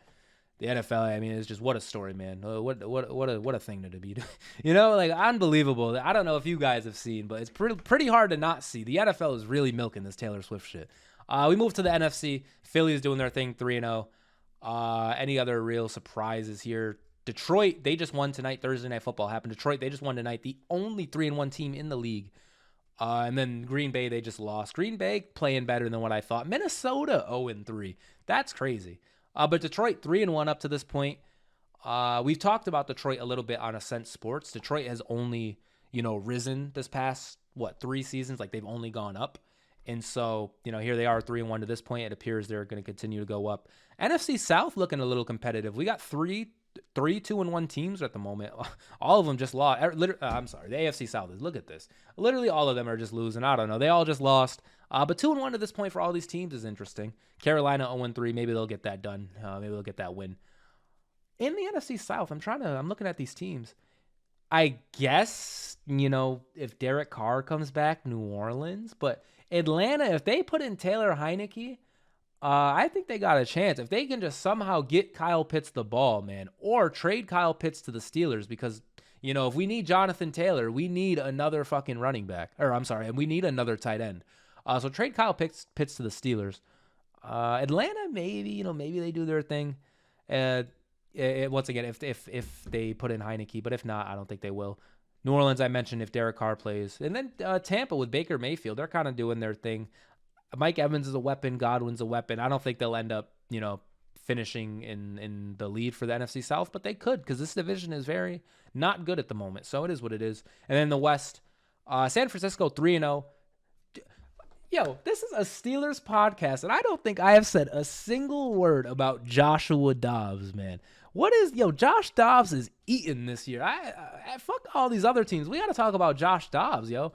The NFL, I mean, it's just what a story, man. What a thing to be. Like unbelievable. I don't know if you guys have seen, but it's pretty hard to not see. The NFL is really milking this Taylor Swift shit. We move to the NFC. Philly's doing their thing, 3-0. Any other real surprises here? Detroit, they just won tonight. Thursday Night Football happened. Detroit, they just won tonight. The only 3-1 team in the league. And then Green Bay, they just lost. Green Bay playing better than what I thought. Minnesota 0-3. That's crazy. But Detroit 3-1 up to this point. We've talked about Detroit a little bit on Ascent Sports. Detroit has only, risen this past 3 seasons. Like they've only gone up. And so, here they are 3-1 to this point. It appears they're going to continue to go up. NFC South looking a little competitive. We got three 2-1 teams at the moment. All of them just lost. I'm sorry, the AFC South is. Look at this. Literally all of them are just losing. I don't know. They all just lost. But 2-1 to this point for all these teams is interesting. Carolina 0-3. Maybe they'll get that done. Maybe they'll get that win. In the NFC South, I'm looking at these teams. I guess, if Derek Carr comes back, New Orleans. But Atlanta, if they put in Taylor Heineke, I think they got a chance. If they can just somehow get Kyle Pitts the ball, man, or trade Kyle Pitts to the Steelers because, if we need Jonathan Taylor, we need another fucking running back. Or, I'm sorry, we need another tight end. So trade Kyle Pitts to the Steelers. Atlanta, maybe they do their thing. Once again, if they put in Heineke, but if not, I don't think they will. New Orleans, I mentioned if Derek Carr plays. And then Tampa with Baker Mayfield, they're kind of doing their thing. Mike Evans is a weapon. Godwin's a weapon. I don't think they'll end up, finishing in the lead for the NFC South, but they could because this division is very not good at the moment. So it is what it is. And then the West, San Francisco 3-0. Yo, this is a Steelers podcast, and I don't think I have said a single word about Joshua Dobbs, man. Josh Dobbs is eating this year. I fuck all these other teams. We got to talk about Josh Dobbs, yo.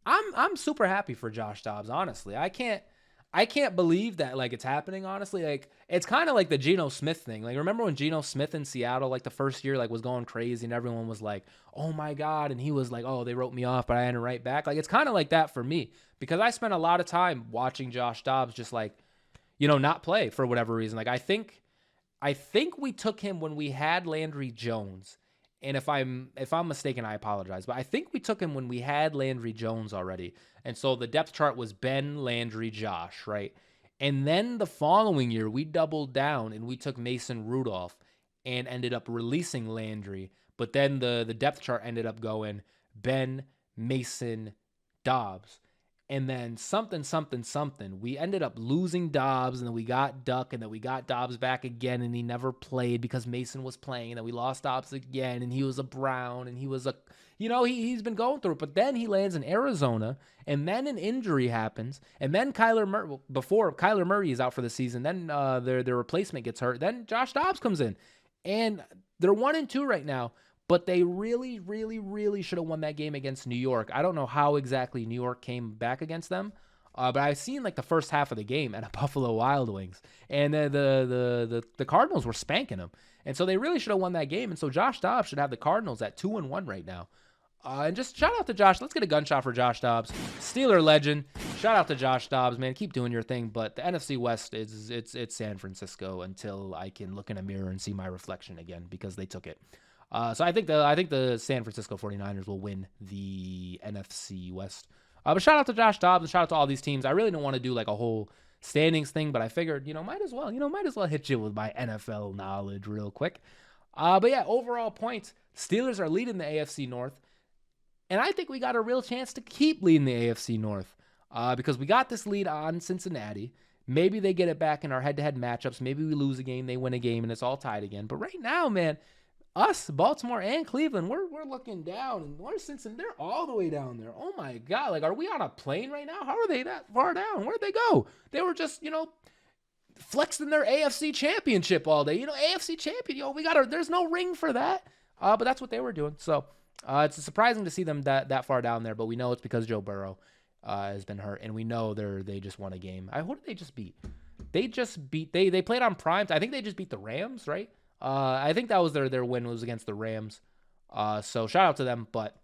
I'm super happy for Josh Dobbs, honestly. I can't believe that it's happening, honestly. It's kind of like the Geno Smith thing. Remember when Geno Smith in Seattle the first year was going crazy and everyone was like, "Oh my god," and he was like, "Oh, they wrote me off, but I had to write back." It's kind of like that for me because I spent a lot of time watching Josh Dobbs just not play for whatever reason. I think we took him when we had Landry Jones. And if I'm mistaken, I apologize. But I think we took him when we had Landry Jones already. And so the depth chart was Ben, Landry, Josh, right? And then the following year, we doubled down and we took Mason Rudolph and ended up releasing Landry. But then the depth chart ended up going Ben, Mason, Dobbs. And then something. We ended up losing Dobbs, and then we got Duck, and then we got Dobbs back again, and he never played because Mason was playing, and then we lost Dobbs again, and he was a Brown, and he was a, he's been going through it. But then he lands in Arizona, and then an injury happens, and then before Kyler Murray is out for the season, then their replacement gets hurt, then Josh Dobbs comes in, and they're 1-2 right now. But they really, really, really should have won that game against New York. I don't know how exactly New York came back against them, but I've seen the first half of the game at Buffalo Wild Wings, and the Cardinals were spanking them, and so they really should have won that game. And so Josh Dobbs should have the Cardinals at 2-1 right now. And just shout out to Josh. Let's get a gunshot for Josh Dobbs, Steeler legend. Shout out to Josh Dobbs, man. Keep doing your thing. But the NFC West it's San Francisco until I can look in a mirror and see my reflection again because they took it. So I think the San Francisco 49ers will win the NFC West. But shout out to Josh Dobbs and shout out to all these teams. I really don't want to do a whole standings thing, but I figured, might as well hit you with my NFL knowledge real quick. But yeah, overall points, Steelers are leading the AFC North. And I think we got a real chance to keep leading the AFC North because we got this lead on Cincinnati. Maybe they get it back in our head-to-head matchups. Maybe we lose a game, they win a game, and it's all tied again. But right now, man, us, Baltimore, and Cleveland, we're looking down, and we're Cincinnati, they're all the way down there. Oh my God, are we on a plane right now? How are they that far down? Where'd they go? They were just, flexing their AFC championship all day. AFC champion, there's no ring for that. But that's what they were doing. So it's surprising to see them that far down there, but we know it's because Joe Burrow has been hurt, and we know they just won a game. Who did they just beat? they just beat they played on primes. I think they just beat the Rams, right? I think that was their win was against the Rams. So shout out to them. But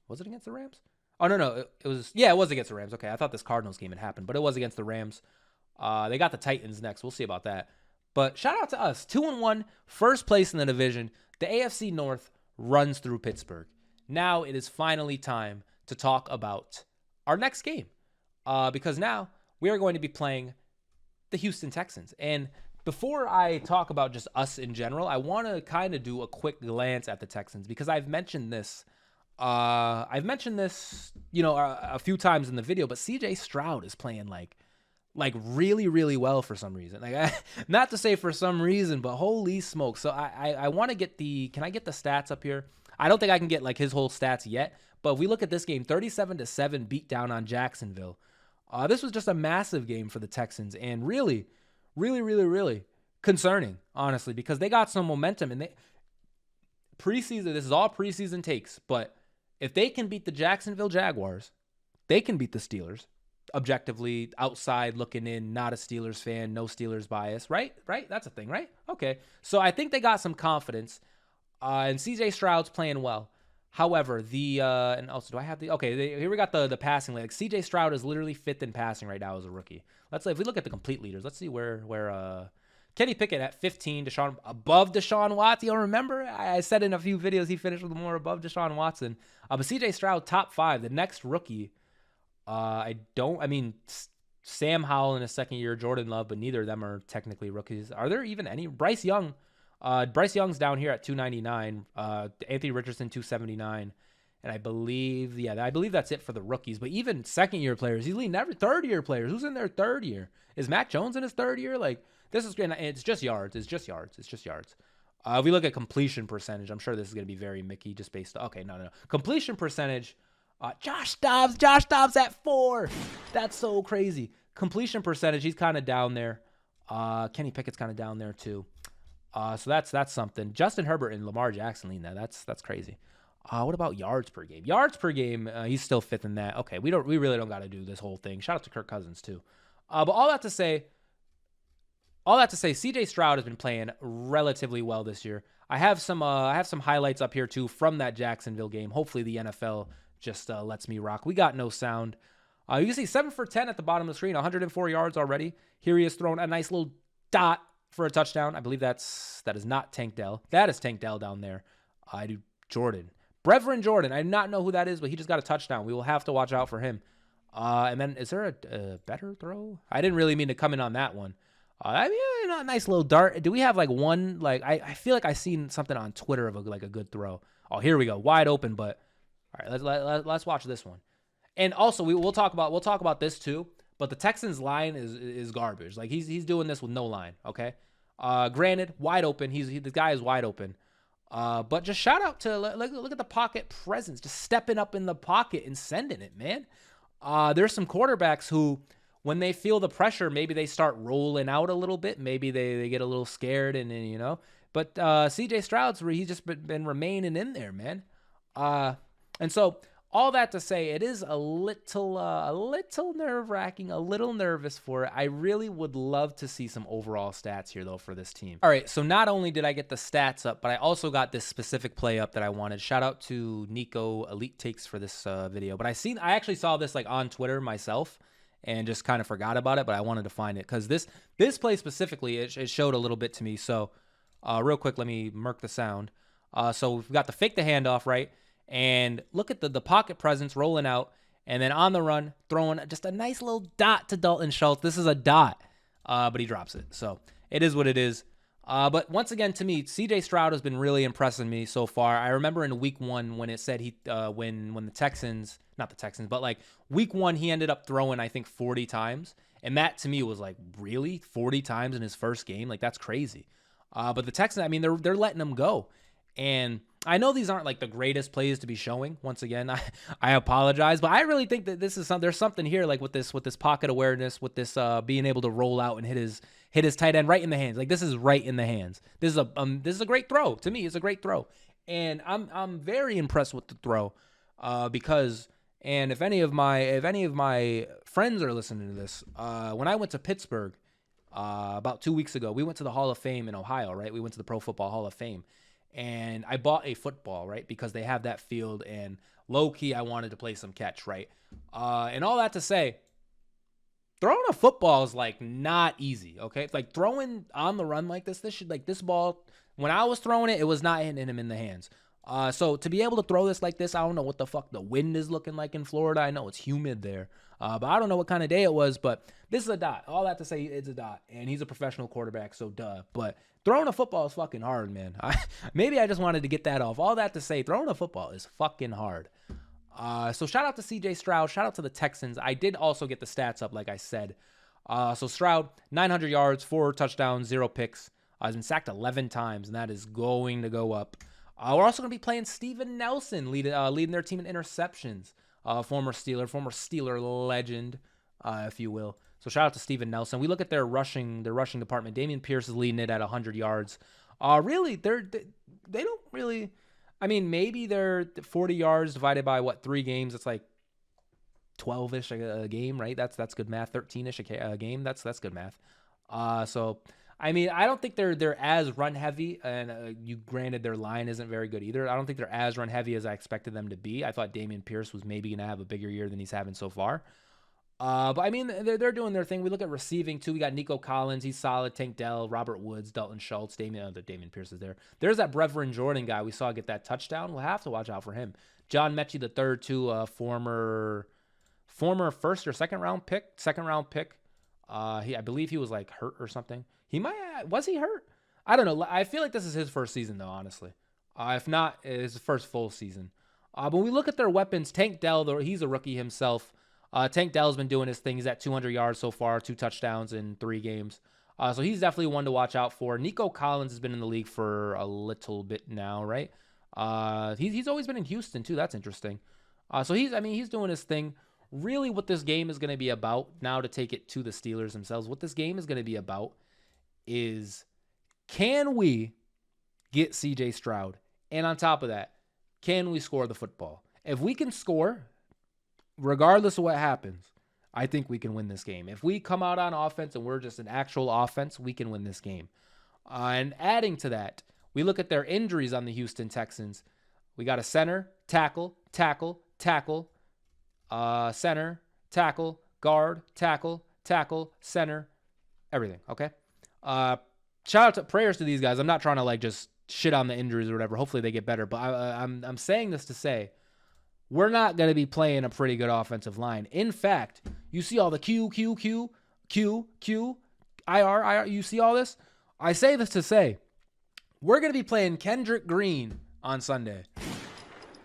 was it against the Rams? Oh no, it was against the Rams. Okay, I thought this Cardinals game had happened, but it was against the Rams. They got the Titans next. We'll see about that. But shout out to us, 2-1, first place in the division. The AFC North runs through Pittsburgh. Now it is finally time to talk about our next game, because now we are going to be playing the Houston Texans. And before I talk about just us in general, I want to kind of do a quick glance at the Texans, because I've mentioned this. A few times in the video, but CJ Stroud is playing like really, really well for some reason. Not to say for some reason, but holy smoke. So I want to get can I get the stats up here? I don't think I can get like his whole stats yet, but if we look at this game, 37-7 beat down on Jacksonville. This was just a massive game for the Texans, and really, really, really, really concerning, honestly, because they got some momentum, and preseason, this is all preseason takes, but if they can beat the Jacksonville Jaguars, they can beat the Steelers. Objectively, outside looking in, not a Steelers fan, no Steelers bias, right? Right? That's a thing, right? Okay. So I think they got some confidence, and CJ Stroud's playing well. However, and also, do I have here we got the passing. Like CJ Stroud is literally 5th in passing right now as a rookie. Let's say if we look at the complete leaders, let's see where Kenny Pickett at 15, above Deshaun Watson. You'll remember I said in a few videos he finished with more above Deshaun Watson. But CJ Stroud top 5, the next rookie. Sam Howell in his second year, Jordan Love, but neither of them are technically rookies. Are there even any? Bryce Young's down here at 299. Anthony Richardson 279, and I believe that's it for the rookies. But even second year players, he's leading every third year players. Who's in their third year? Is Mac Jones in his third year? Like, this is great. It's just yards. It's just yards. If we look at completion percentage, I'm sure this is going to be very Mickey just based on, no. Completion percentage, Josh Dobbs at 4. That's so crazy. Completion percentage, he's kind of down there. Kenny Pickett's kind of down there too. So that's something. Justin Herbert and Lamar Jackson leading that. That's crazy. What about yards per game? Yards per game, he's still 5th in that. Okay, we really don't got to do this whole thing. Shout out to Kirk Cousins too. But all that to say, CJ Stroud has been playing relatively well this year. I have some highlights up here too from that Jacksonville game. Hopefully the NFL just lets me rock. We got no sound. You can see 7 for 10 at the bottom of the screen, 104 yards already. Here he is throwing a nice little dot for a touchdown. I believe that is not Tank Dell. That is Tank Dell down there. I do Jordan. Brevin Jordan. I do not know who that is, but he just got a touchdown. We will have to watch out for him. And then is there a better throw? I didn't really mean to come in on that one. A nice little dart. Do we have like one? Like I feel like I seen something on Twitter of a good throw. Oh, here we go, wide open. But all right, let's watch this one. And also we'll talk about this too. But the Texans line is garbage. Like he's doing this with no line. Okay. Granted, wide open. The guy is wide open. But just shout out to look at the pocket presence, just stepping up in the pocket and sending it, man. There's some quarterbacks who, when they feel the pressure, maybe they start rolling out a little bit. Maybe they get a little scared, and then, But CJ Stroud's he's just been remaining in there, man. And so all that to say, it is a little nerve-wracking, a little nervous for it. I really would love to see some overall stats here, though, for this team. All right, so not only did I get the stats up, but I also got this specific play up that I wanted. Shout out to Nico Elite Takes for this video. But I actually saw this like on Twitter myself and just kind of forgot about it, but I wanted to find it because this play specifically, it showed a little bit to me. So real quick, let me murk the sound. So we've got the fake the handoff, right? And look at the pocket presence rolling out. And then on the run, throwing just a nice little dot to Dalton Schultz. This is a dot, but he drops it. So it is what it is. But once again, to me, CJ Stroud has been really impressing me so far. I remember in week 1 when it said when the Texans, not the Texans, but like week 1, he ended up throwing, I think, 40 times. And that to me was like, really? 40 times in his first game? Like, that's crazy. But the Texans, I mean, they're letting him go. And I know these aren't like the greatest plays to be showing. Once again, I apologize, but I really think that there's something here, like with this pocket awareness, with this being able to roll out and hit his tight end right in the hands. Like, this is right in the hands. This is a great throw to me. It's a great throw, and I'm very impressed with the throw because. And if any of my friends are listening to this, when I went to Pittsburgh, about 2 weeks ago. We went to the Hall of Fame in Ohio, right? We went to the Pro Football Hall of Fame. And I bought a football, right? Because they have that field, and low-key, I wanted to play some catch, right? And all that to say, throwing a football is, like, not easy, okay? It's like throwing on the run like this ball, when I was throwing it, it was not hitting him in the hands. So to be able to throw this like this, I don't know what the fuck the wind is looking like in Florida. I know it's humid there, but I don't know what kind of day it was. But this is a dot. All that to say, it's a dot, and he's a professional quarterback, so duh. But throwing a football is fucking hard, man. Maybe I just wanted to get that off. All that to say, throwing a football is fucking hard. So shout out to CJ Stroud. Shout out to the Texans. I did also get the stats up, like I said. So Stroud, 900 yards, 4 touchdowns, 0 picks. He's been sacked 11 times, and that is going to go up. We're also going to be playing Steven Nelson, leading their team in interceptions. Former Steeler legend, if you will. So shout out to Steven Nelson. We look at their rushing department. Dameon Pierce is leading it at 100 yards. Really, they don't really. I mean, maybe they're 40 yards divided by 3 games. It's like 12-ish a game, right? That's good math. 13-ish a game. That's good math. So. I mean, I don't think they're as run heavy, and you granted their line isn't very good either. I don't think they're as run heavy as I expected them to be. I thought Dameon Pierce was maybe going to have a bigger year than he's having so far. But I mean, they're doing their thing. We look at receiving too. We got Nico Collins, he's solid. Tank Dell, Robert Woods, Dalton Schultz, Dameon Pierce is there. There's that Brevin Jordan guy we saw get that touchdown. We'll have to watch out for him. John Mechie III too, former first or second round pick. I believe he was like hurt or something. Was he hurt? I don't know. I feel like this is his first season though, honestly. If not, it's his first full season. But we look at their weapons. Tank Dell, though, he's a rookie himself. Tank Dell's been doing his thing. He's at 200 yards so far, 2 touchdowns in 3 games. So he's definitely one to watch out for. Nico Collins has been in the league for a little bit now, right? He's always been in Houston too. That's interesting. So he's doing his thing. Really, what this game is going to be about, now to take it to the Steelers themselves, what this game is going to be about is, can we get CJ Stroud? And on top of that, can we score the football? If we can score, regardless of what happens, I think we can win this game. If we come out on offense and we're just an actual offense, we can win this game. And adding to that, we look at their injuries on the Houston Texans. We got a center, tackle, center, tackle, guard, tackle, center, everything, okay? Shout out to prayers to these guys. I'm not trying to like just shit on the injuries or whatever. Hopefully they get better, but I'm saying this to say we're not going to be playing a pretty good offensive line. In fact, you see all the Q, IR, you see all this? I say this to say we're going to be playing Kendrick Green on Sunday.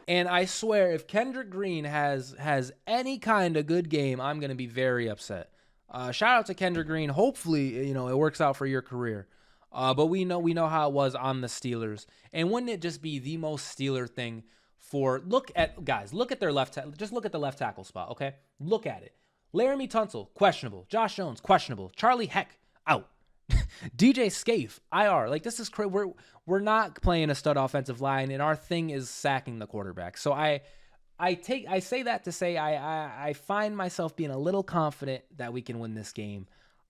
And I swear, if Kendrick Green has any kind of good game, I'm going to be very upset. Shout out to Kendrick Green. Hopefully, it works out for your career. But we know how it was on the Steelers. And wouldn't it just be the most Steeler thing look at their left tackle. Just look at the left tackle spot, okay? Look at it. Laramie Tunsil, questionable. Josh Jones, questionable. Charlie Heck, out. DJ Scaife, IR. Like, this is crazy. We're not playing a stud offensive line, and our thing is sacking the quarterback. So I say that to say I find myself being a little confident that we can win this game.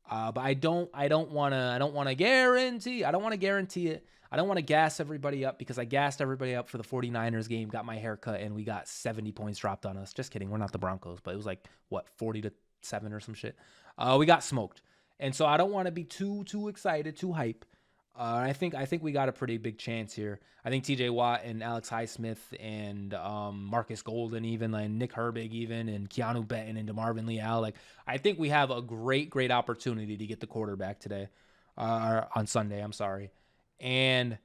But I don't want to guarantee it. I don't want to gas everybody up, because I gassed everybody up for the 49ers game, got my hair cut, and we got 70 points dropped on us. Just kidding. We're not the Broncos, but it was like 40-7 or some shit. We got smoked. And so I don't want to be too excited, too hype. I think we got a pretty big chance here. I think TJ Watt and Alex Highsmith and Marcus Golden, even like Nick Herbig, even, and Keanu Benton and DeMarvin Leal. Like, I think we have a great opportunity to get the quarterback today, on Sunday. I'm sorry, and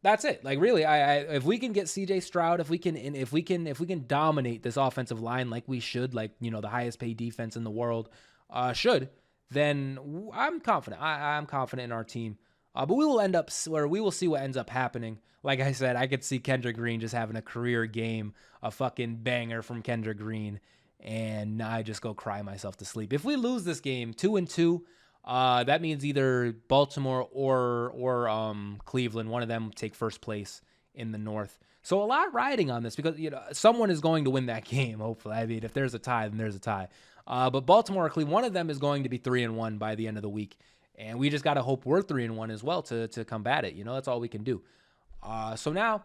that's it. Like, really, if we can get CJ Stroud, if we can dominate this offensive line like we should, like the highest paid defense in the world should. Then I'm confident. I'm confident in our team. But we will see what ends up happening. Like I said, I could see Kendrick Green just having a career game, a fucking banger from Kendrick Green, and I just go cry myself to sleep. If we lose this game 2-2, that means either Baltimore or Cleveland, one of them take first place in the North. So a lot riding on this because, someone is going to win that game, hopefully. I mean, if there's a tie, then there's a tie. But Baltimore or Cleveland, one of them is going to be 3-1 by the end of the week. And we just got to hope we're 3-1 as well to combat it. That's all we can do. So now,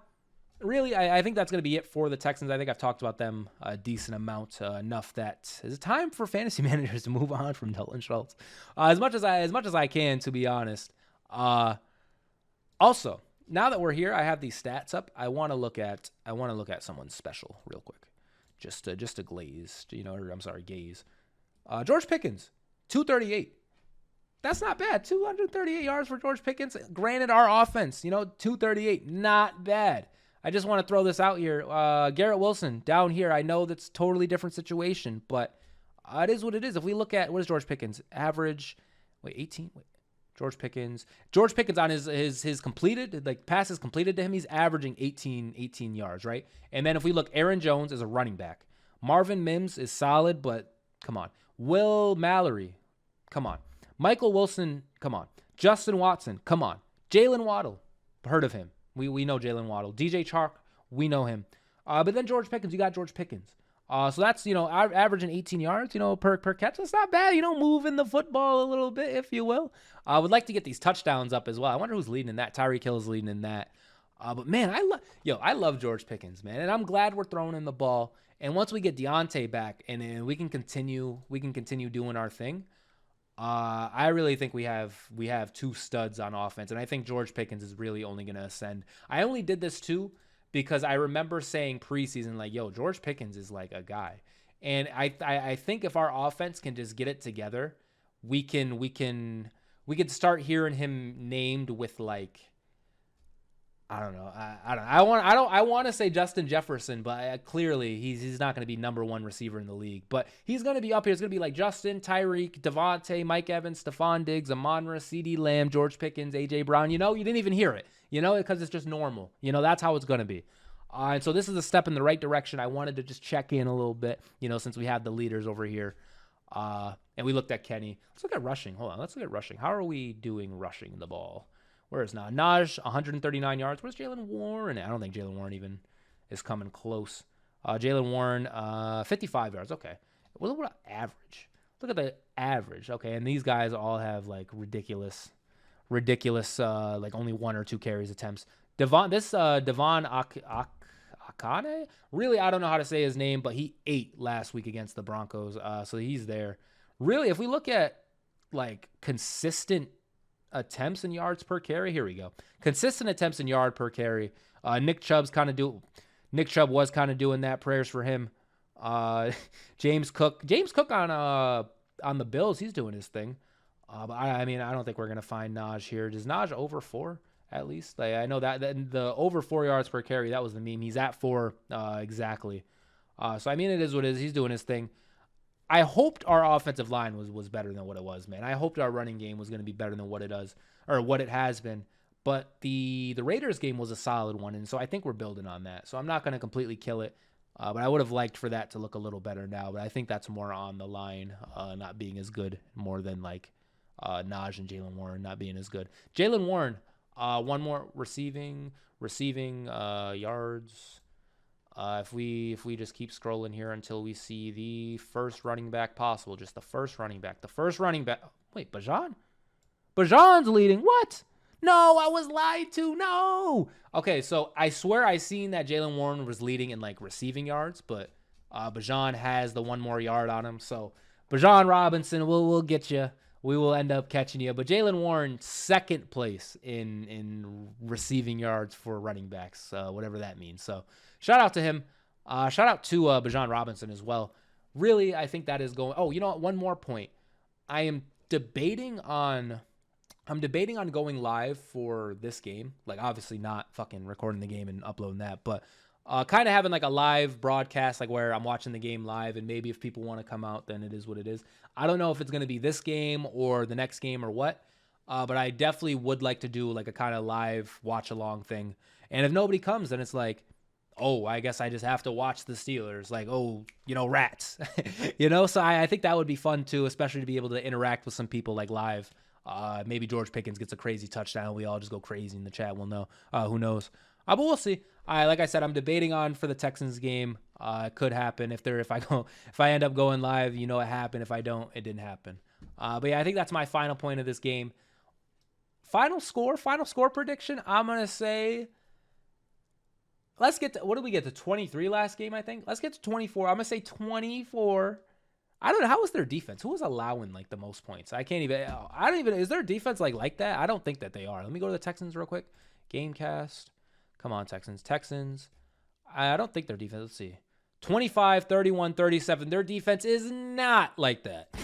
really, I think that's going to be it for the Texans. I think I've talked about them a decent amount, enough that it's time for fantasy managers to move on from Dalton Schultz. As much as I can, to be honest. Also, now that we're here, I have these stats up. I want to look at someone special real quick, just to glaze, gaze. George Pickens, 238. That's not bad. 238 yards for George Pickens. Granted, our offense, 238, not bad. I just want to throw this out here. Garrett Wilson down here. I know that's a totally different situation, but it is what it is. If we look at what is George Pickens average? 18. George Pickens on his completed, like passes completed to him, he's averaging 18 yards, right? And then if we look, Aaron Jones is a running back. Marvin Mims is solid, but come on. Will Mallory, come on. Michael Wilson, come on. Justin Watson, come on. Jalen Waddle, heard of him. We know Jalen Waddle. DJ Chark, we know him. But then George Pickens, you got George Pickens. So that's, averaging 18 yards, per catch. That's not bad, moving the football a little bit, if you will. I would like to get these touchdowns up as well. I wonder who's leading in that. Tyreek Hill is leading in that. But man, I love George Pickens, man. And I'm glad we're throwing in the ball. And once we get Deontay back and we can continue doing our thing. I really think we have two studs on offense, and I think George Pickens is really only going to ascend. I only did this too because I remember saying preseason, like, yo, George Pickens is like a guy. And I think if our offense can just get it together, we can start hearing him named with, like, I don't know. I want to say Justin Jefferson, but clearly he's not going to be number one receiver in the league. But he's going to be up here. It's going to be like Justin, Tyreek, Devontae, Mike Evans, Stephon Diggs, Amon-Ra, CeeDee Lamb, George Pickens, A.J. Brown. You didn't even hear it, because it's just normal. That's how it's going to be. And so this is a step in the right direction. I wanted to just check in a little bit, since we have the leaders over here. And we looked at Kenny. Let's look at rushing. Hold on. Let's look at rushing. How are we doing rushing the ball? Where is Najee? Najee, 139 yards. Where's Jaylen Warren? I don't think Jaylen Warren even is coming close. Jaylen Warren, 55 yards. Okay. What about average? Look at the average. Okay, and these guys all have, like, ridiculous, like, only 1 or 2 carries attempts. Devon Akane? Really, I don't know how to say his name, but he ate last week against the Broncos, so he's there. Really, if we look at, like, consistent attempts and yards per carry. Here we go. Consistent attempts and yard per carry. Nick Chubb was kind of doing that. Prayers for him. James Cook on the Bills, he's doing his thing. But I don't think we're gonna find Najee here. Does Najee over 4 at least? Like, I know that the over 4 yards per carry, that was the meme. He's at 4 exactly. So it is what it is. He's doing his thing. I hoped our offensive line was better than what it was, man. I hoped our running game was going to be better than what it does or what it has been. But the Raiders game was a solid one, and so I think we're building on that. So I'm not going to completely kill it, but I would have liked for that to look a little better now. But I think that's more on the line not being as good, more than like Najee and Jaylen Warren not being as good. Jaylen Warren, one more receiving yards. If we just keep scrolling here until we see the first running back possible, just the first running back. Wait, Bajan? Bajan's leading. What? No, I was lied to. No. Okay, so I swear I seen that Jaylen Warren was leading in, like, receiving yards, but Bajan has the 1 more yard on him. So Bajan Robinson, we'll get you. We will end up catching you. But Jaylen Warren, second place in receiving yards for running backs, whatever that means. So shout out to him. Shout out to Bajan Robinson as well. Really, I think that is going. Oh, you know what? One more point. I'm debating on going live for this game. Like, obviously not fucking recording the game and uploading that, but kind of having like a live broadcast, like where I'm watching the game live, and maybe if people want to come out, then it is what it is. I don't know if it's going to be this game or the next game or what, but I definitely would like to do like a kind of live watch along thing. And if nobody comes, then it's like, oh, I guess I just have to watch the Steelers. Like, oh, rats. So I think that would be fun too, especially to be able to interact with some people like live. Maybe George Pickens gets a crazy touchdown. We all just go crazy in the chat. We'll know. Who knows? But we'll see. Like I said, I'm debating on for the Texans game. It could happen if I end up going live, it happened. If I don't, it didn't happen. But yeah, I think that's my final point of this game. Final score prediction. I'm gonna say, let's get to, what did we get to 23 last game? I think let's get to 24. I'm gonna say 24. I don't know, how was their defense? Who was allowing like the most points? Is their defense like that? I don't think that they are. Let me go to the Texans real quick. Gamecast. Come on, Texans. I don't think their defense, let's see. 25, 31, 37. Their defense is not like that.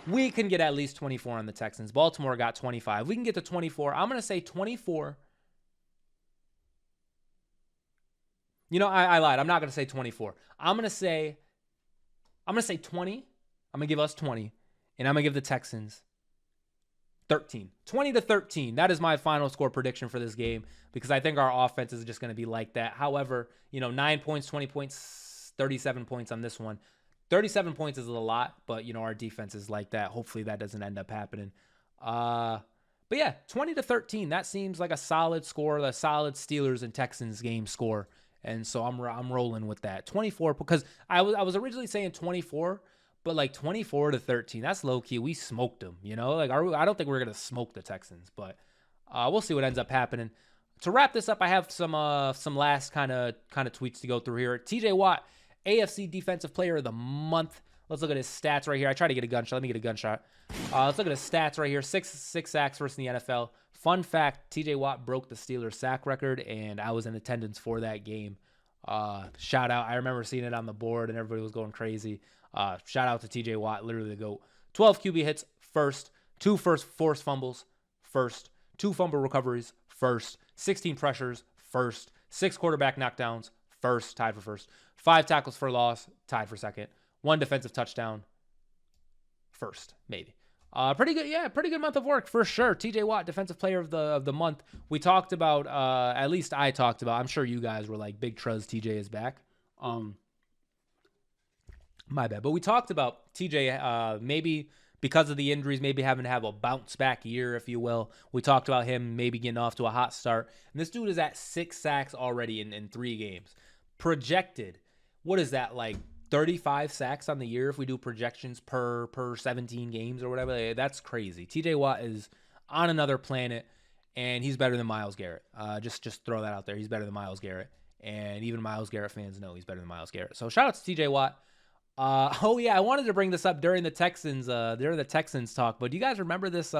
We can get at least 24 on the Texans. Baltimore got 25. We can get to 24. I'm going to say 24. I lied. I'm not going to say 24. I'm going to say 20. I'm going to give us 20. And I'm going to give the Texans 13. 20-13. That is my final score prediction for this game because I think our offense is just going to be like that. However, 9 points, 20 points, 37 points on this one. 37 points is a lot, but, our defense is like that. Hopefully that doesn't end up happening. But yeah, 20-13. That seems like a solid score, a solid Steelers and Texans game score. And so I'm rolling with that. 24, because I was originally saying 24, but like 24-13, that's low key. We smoked them, I don't think we're going to smoke the Texans, but we'll see what ends up happening. To wrap this up, I have some last kind of tweets to go through here. TJ Watt, AFC Defensive Player of the Month. Let's look at his stats right here. I tried to get a gunshot. Let me get a gunshot. Let's look at his stats right here. Six sacks versus the NFL. Fun fact, TJ Watt broke the Steelers sack record, and I was in attendance for that game. Shout out. I remember seeing it on the board, and everybody was going crazy. Shout out to TJ Watt, literally the GOAT. 12 QB hits, first. 2 first forced fumbles, first. 2 fumble recoveries, first. 16 pressures, first. 6 quarterback knockdowns, first, tied for first. 5 tackles for loss, tied for second. 1 defensive touchdown, first, maybe. Pretty good month of work for sure. TJ Watt, Defensive Player of the Month. We talked about, at least I talked about, I'm sure you guys were like, Big Truz, TJ is back. My bad. But we talked about TJ, maybe because of the injuries, maybe having to have a bounce back year, if you will. We talked about him maybe getting off to a hot start. And this dude is at 6 sacks already in 3 games. Projected, what is that, like 35 sacks on the year if we do projections per 17 games or whatever? That's crazy. TJ Watt is on another planet, and he's better than Myles Garrett. Just throw that out there. He's better than Myles Garrett. And even Myles Garrett fans know he's better than Myles Garrett. So shout out to TJ Watt. I wanted to bring this up during the Texans talk, but do you guys remember this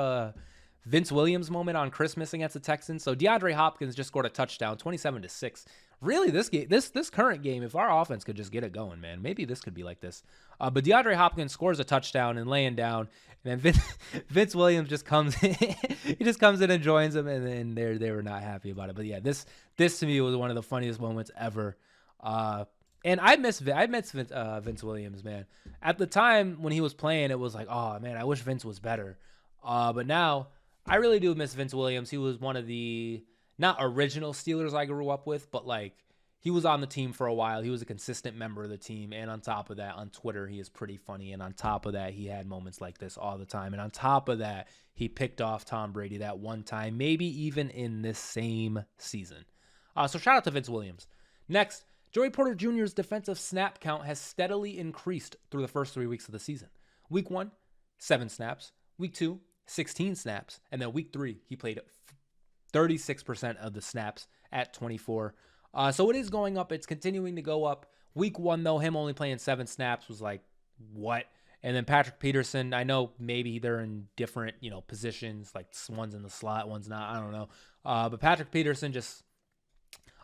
Vince Williams moment on Christmas against the Texans? So DeAndre Hopkins just scored a touchdown, 27-6. Really, this current game, if our offense could just get it going, man, maybe this could be like this. But DeAndre Hopkins scores a touchdown and laying down, and then Vince Williams just comes in. He just comes in and joins them, and then they were not happy about it. But yeah, this to me was one of the funniest moments ever. And I miss Vince Williams, man. At the time when he was playing, it was like, oh man, I wish Vince was better. But now I really do miss Vince Williams. He was one of the not original Steelers I grew up with, but like he was on the team for a while. He was a consistent member of the team. And on top of that, on Twitter, he is pretty funny. And on top of that, he had moments like this all the time. And on top of that, he picked off Tom Brady that one time, maybe even in this same season. So shout out to Vince Williams. Next, Joey Porter Jr.'s defensive snap count has steadily increased through the first 3 weeks of the season. Week 1, 7 snaps. Week 2, 16 snaps. And then week 3, he played 36% of the snaps at 24. So it is going up. It's continuing to go up. Week 1, though, him only playing 7 snaps was like, what? And then Patrick Peterson, I know maybe they're in different, positions. Like one's in the slot, one's not. I don't know. But Patrick Peterson just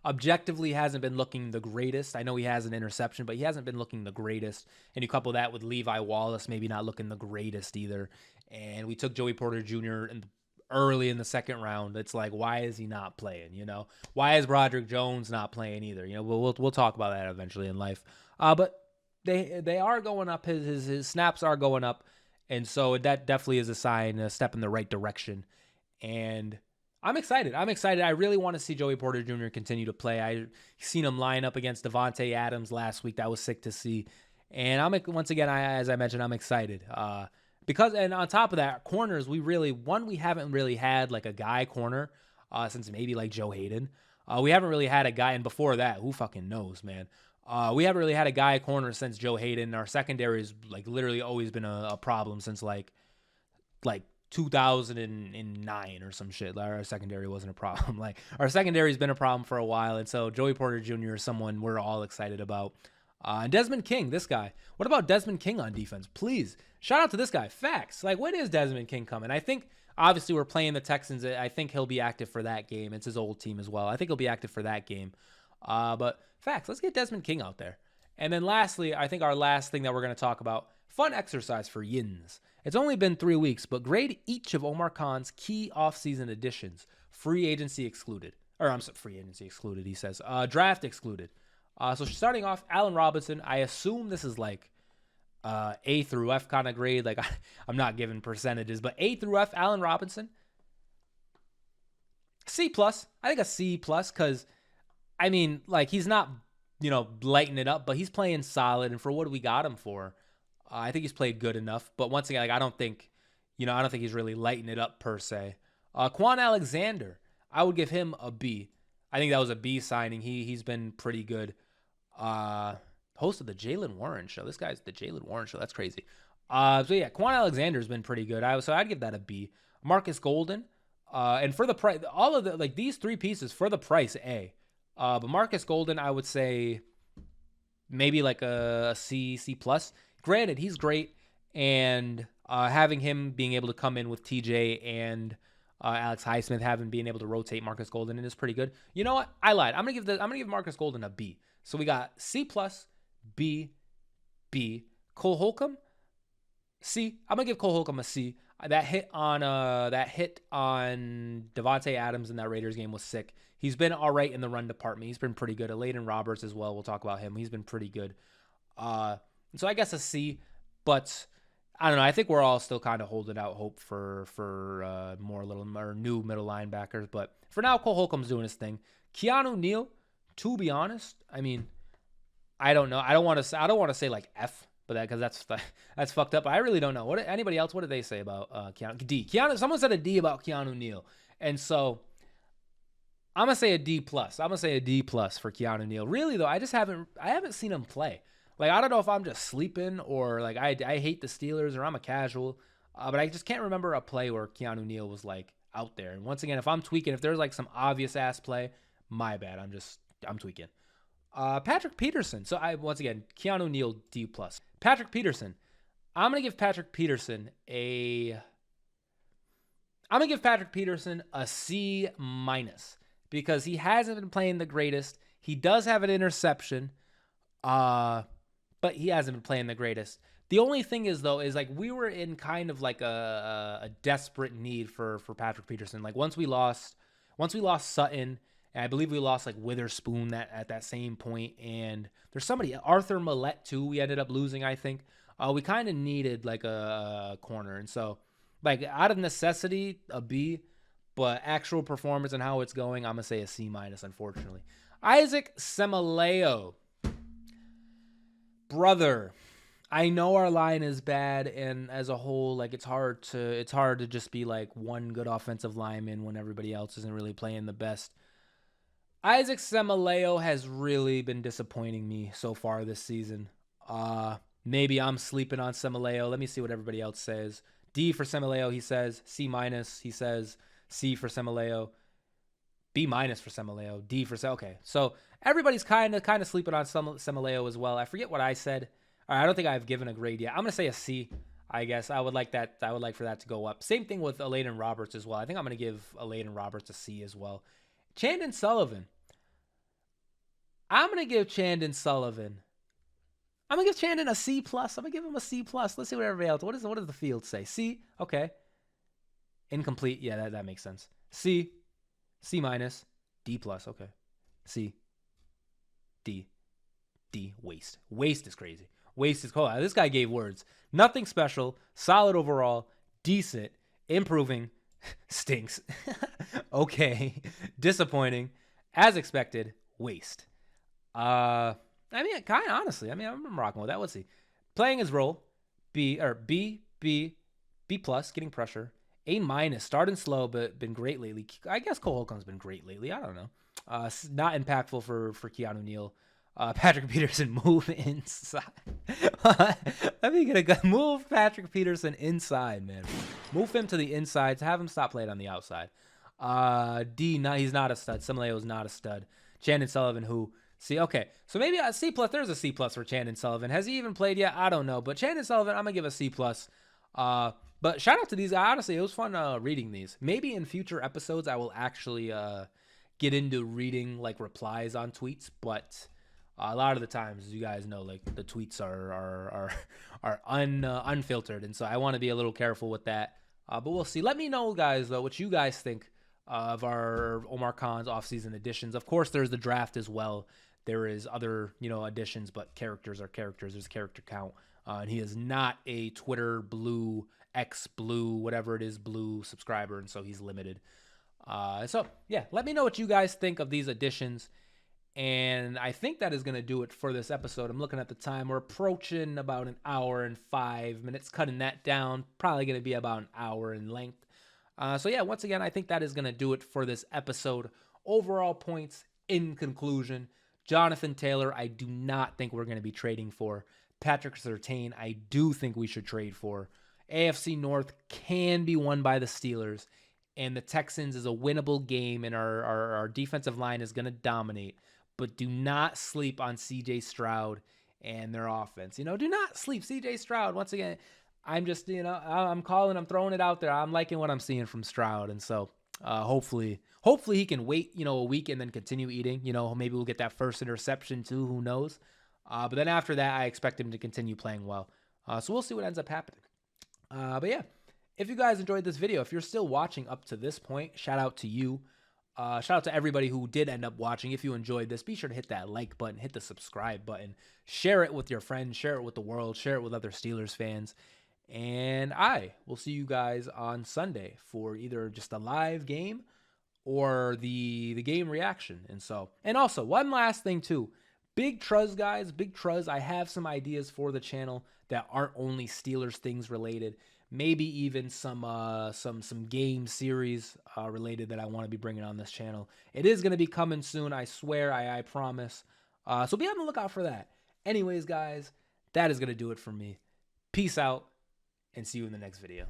objectively hasn't been looking the greatest. I know he has an interception, but he hasn't been looking the greatest. And you couple that with Levi Wallace maybe not looking the greatest either. And we took Joey Porter Jr. early in the second round. It's like, why is he not playing? Why is Broderick Jones not playing either? We'll talk about that eventually in life. But they are going up. His snaps are going up, and so that definitely is a sign, a step in the right direction. And I'm excited. I really want to see Joey Porter Jr. continue to play. I seen him line up against Devontae Adams last week. That was sick to see. And once again, as I mentioned, I'm excited. And on top of that, corners, we haven't really had like a guy corner since maybe like Joe Hayden. We haven't really had a guy, and before that, who fucking knows, man? We haven't really had a guy at corner since Joe Hayden. Our secondary has like literally always been a problem since like 2009 or some shit. Our secondary wasn't a problem. Like our secondary's been a problem for a while, and so Joey Porter Jr. is someone we're all excited about. And Desmond King, this guy. What about Desmond King on defense? Please, shout out to this guy. Facts. Like, when is Desmond King coming? I think, obviously, we're playing the Texans. I think he'll be active for that game. It's his old team as well. I think he'll be active for that game. But facts, let's get Desmond King out there. And then lastly, I think our last thing that we're going to talk about, fun exercise for Yins. It's only been 3 weeks, but grade each of Omar Khan's key offseason additions. Free agency excluded. Or I'm sorry, free agency excluded, he says. Draft excluded. So starting off, Allen Robinson. I assume this is like A through F kind of grade. Like I'm not giving percentages, but A through F, Allen Robinson. C plus. I think a C plus because, I mean, like he's not, lighting it up, but he's playing solid. And for what we got him for, I think he's played good enough. But once again, like I don't think he's really lighting it up per se. Quan Alexander, I would give him a B. I think that was a B signing. He's been pretty good. Host of the Jalen Warren show. This guy's the Jalen Warren show. That's crazy. So yeah, Quan Alexander's been pretty good. So I'd give that a B. Marcus Golden, and for the price, all of the these three pieces for the price A. But Marcus Golden, I would say maybe like a C plus. Granted, he's great, and having him being able to come in with TJ and Alex Highsmith being able to rotate Marcus Golden is pretty good. You know what? I lied. I'm gonna give Marcus Golden a B. So we got C plus, B, B. Cole Holcomb, C. I'm gonna give Cole Holcomb a C. That hit on Devontae Adams in that Raiders game was sick. He's been all right in the run department. He's been pretty good. Layden Roberts as well. We'll talk about him. He's been pretty good. So I guess a C, but I don't know. I think we're all still kind of holding out hope for more new middle linebackers. But for now, Cole Holcomb's doing his thing. Keanu Neal, to be honest, I mean, I don't know. I don't want to say like F, but because that's fucked up. I really don't know. Anybody else? What did they say about Keanu? D. Someone said a D about Keanu Neal, and so I'm gonna say a D plus. I'm gonna say a D plus for Keanu Neal. Really though, I haven't seen him play. Like, I don't know if I'm just sleeping or like I hate the Steelers or I'm a casual, but I just can't remember a play where Keanu Neal was like out there. And once again, if I'm tweaking, if there's like some obvious ass play, my bad. I'm tweaking. Patrick Peterson. So once again, Keanu Neal D plus. Patrick Peterson. I'm gonna give Patrick Peterson a C minus because he hasn't been playing the greatest. He does have an interception. But he hasn't been playing the greatest. The only thing is like we were in kind of like a desperate need for Patrick Peterson. Like once we lost Sutton, and I believe we lost like Witherspoon at that same point, and there's somebody, Arthur Millette too, we ended up losing, I think. We kind of needed like a corner, and so like out of necessity, a B, but actual performance and how it's going, I'm gonna say a C minus, unfortunately. Isaac Semaleo. Brother, I know our line is bad, and as a whole, like it's hard to just be like one good offensive lineman when everybody else isn't really playing the best. Isaac Semaleo has really been disappointing me so far this season. Maybe I'm sleeping on Semaleo. Let me see what everybody else says. D for Semaleo, he says. C minus, he says. C for Semaleo. B minus for Semaleo. D for okay. So everybody's kind of sleeping on Semaleo as well. I forget what I said. I don't think I've given a grade yet. I'm gonna say a C. I guess I would like for that to go up. Same thing with Layden Roberts as well. I think I'm gonna give Layden Roberts a C as well. Chandon Sullivan. I'm gonna give Chandon a C plus. I'm gonna give him a C plus. Let's see what everybody else. What does the field say? C. Okay. Incomplete. Yeah, that makes sense. C. C minus, D plus, okay. C, D, waste. Waste is crazy. Waste is cool. This guy gave words. Nothing special, solid overall, decent, improving, stinks. Okay, disappointing, as expected, waste. I mean, kind of honestly, I'm rocking with that. Let's see. Playing his role, B plus, getting pressure. A minus, starting slow, but been great lately. I guess Cole Holcomb's been great lately. I don't know. Not impactful for Keanu Neal. Patrick Peterson, move inside. Let me get a good move. Patrick Peterson inside, man. Move him to the inside to have him stop playing on the outside. He's not a stud. Simileo is not a stud. Chandon Sullivan, who see, okay, so maybe a C plus. There's a C plus for Chandon Sullivan. Has he even played yet? I don't know, but Chandon Sullivan, I'm gonna give a C plus. But shout out to these guys. Honestly, it was fun reading these. Maybe in future episodes, I will actually get into reading like replies on tweets, but a lot of the times, as you guys know, like the tweets are unfiltered, and so I want to be a little careful with that. But we'll see. Let me know, guys, though, what you guys think of our Omar Khan's offseason additions. Of course, there's the draft as well. There is other, additions, but characters are characters. There's character count, and he is not a Twitter blue, X blue, whatever it is, blue subscriber, and so he's limited. So yeah, let me know what you guys think of these additions. And I think that is going to do it for this episode. I'm looking at the time. We're approaching about an hour and 5 minutes. Cutting that down, probably going to be about an hour in length. So yeah, once again, I think that is going to do it for this episode. Overall points in conclusion. Jonathan Taylor, I do not think we're going to be trading for. Patrick Surtain, I do think we should trade for. AFC North can be won by the Steelers. And the Texans is a winnable game, and our defensive line is going to dominate. But do not sleep on C.J. Stroud and their offense. Do not sleep. C.J. Stroud, once again, I'm just, I'm throwing it out there. I'm liking what I'm seeing from Stroud. And so hopefully he can wait, a week and then continue eating. Maybe we'll get that first interception too. Who knows? But then after that, I expect him to continue playing well. So we'll see what ends up happening. But yeah, if you guys enjoyed this video, if you're still watching up to this point, shout out to you. Shout out to everybody who did end up watching. If you enjoyed this, be sure to hit that like button, hit the subscribe button, share it with your friends, share it with the world, share it with other Steelers fans. And I will see you guys on Sunday for either just a live game or the game reaction. And also one last thing too, Big Truz guys, Big Truz, I have some ideas for the channel that aren't only Steelers things related. Maybe even some game series related that I want to be bringing on this channel. It is going to be coming soon, I swear, I promise. So be on the lookout for that. Anyways, guys, that is going to do it for me. Peace out, and see you in the next video.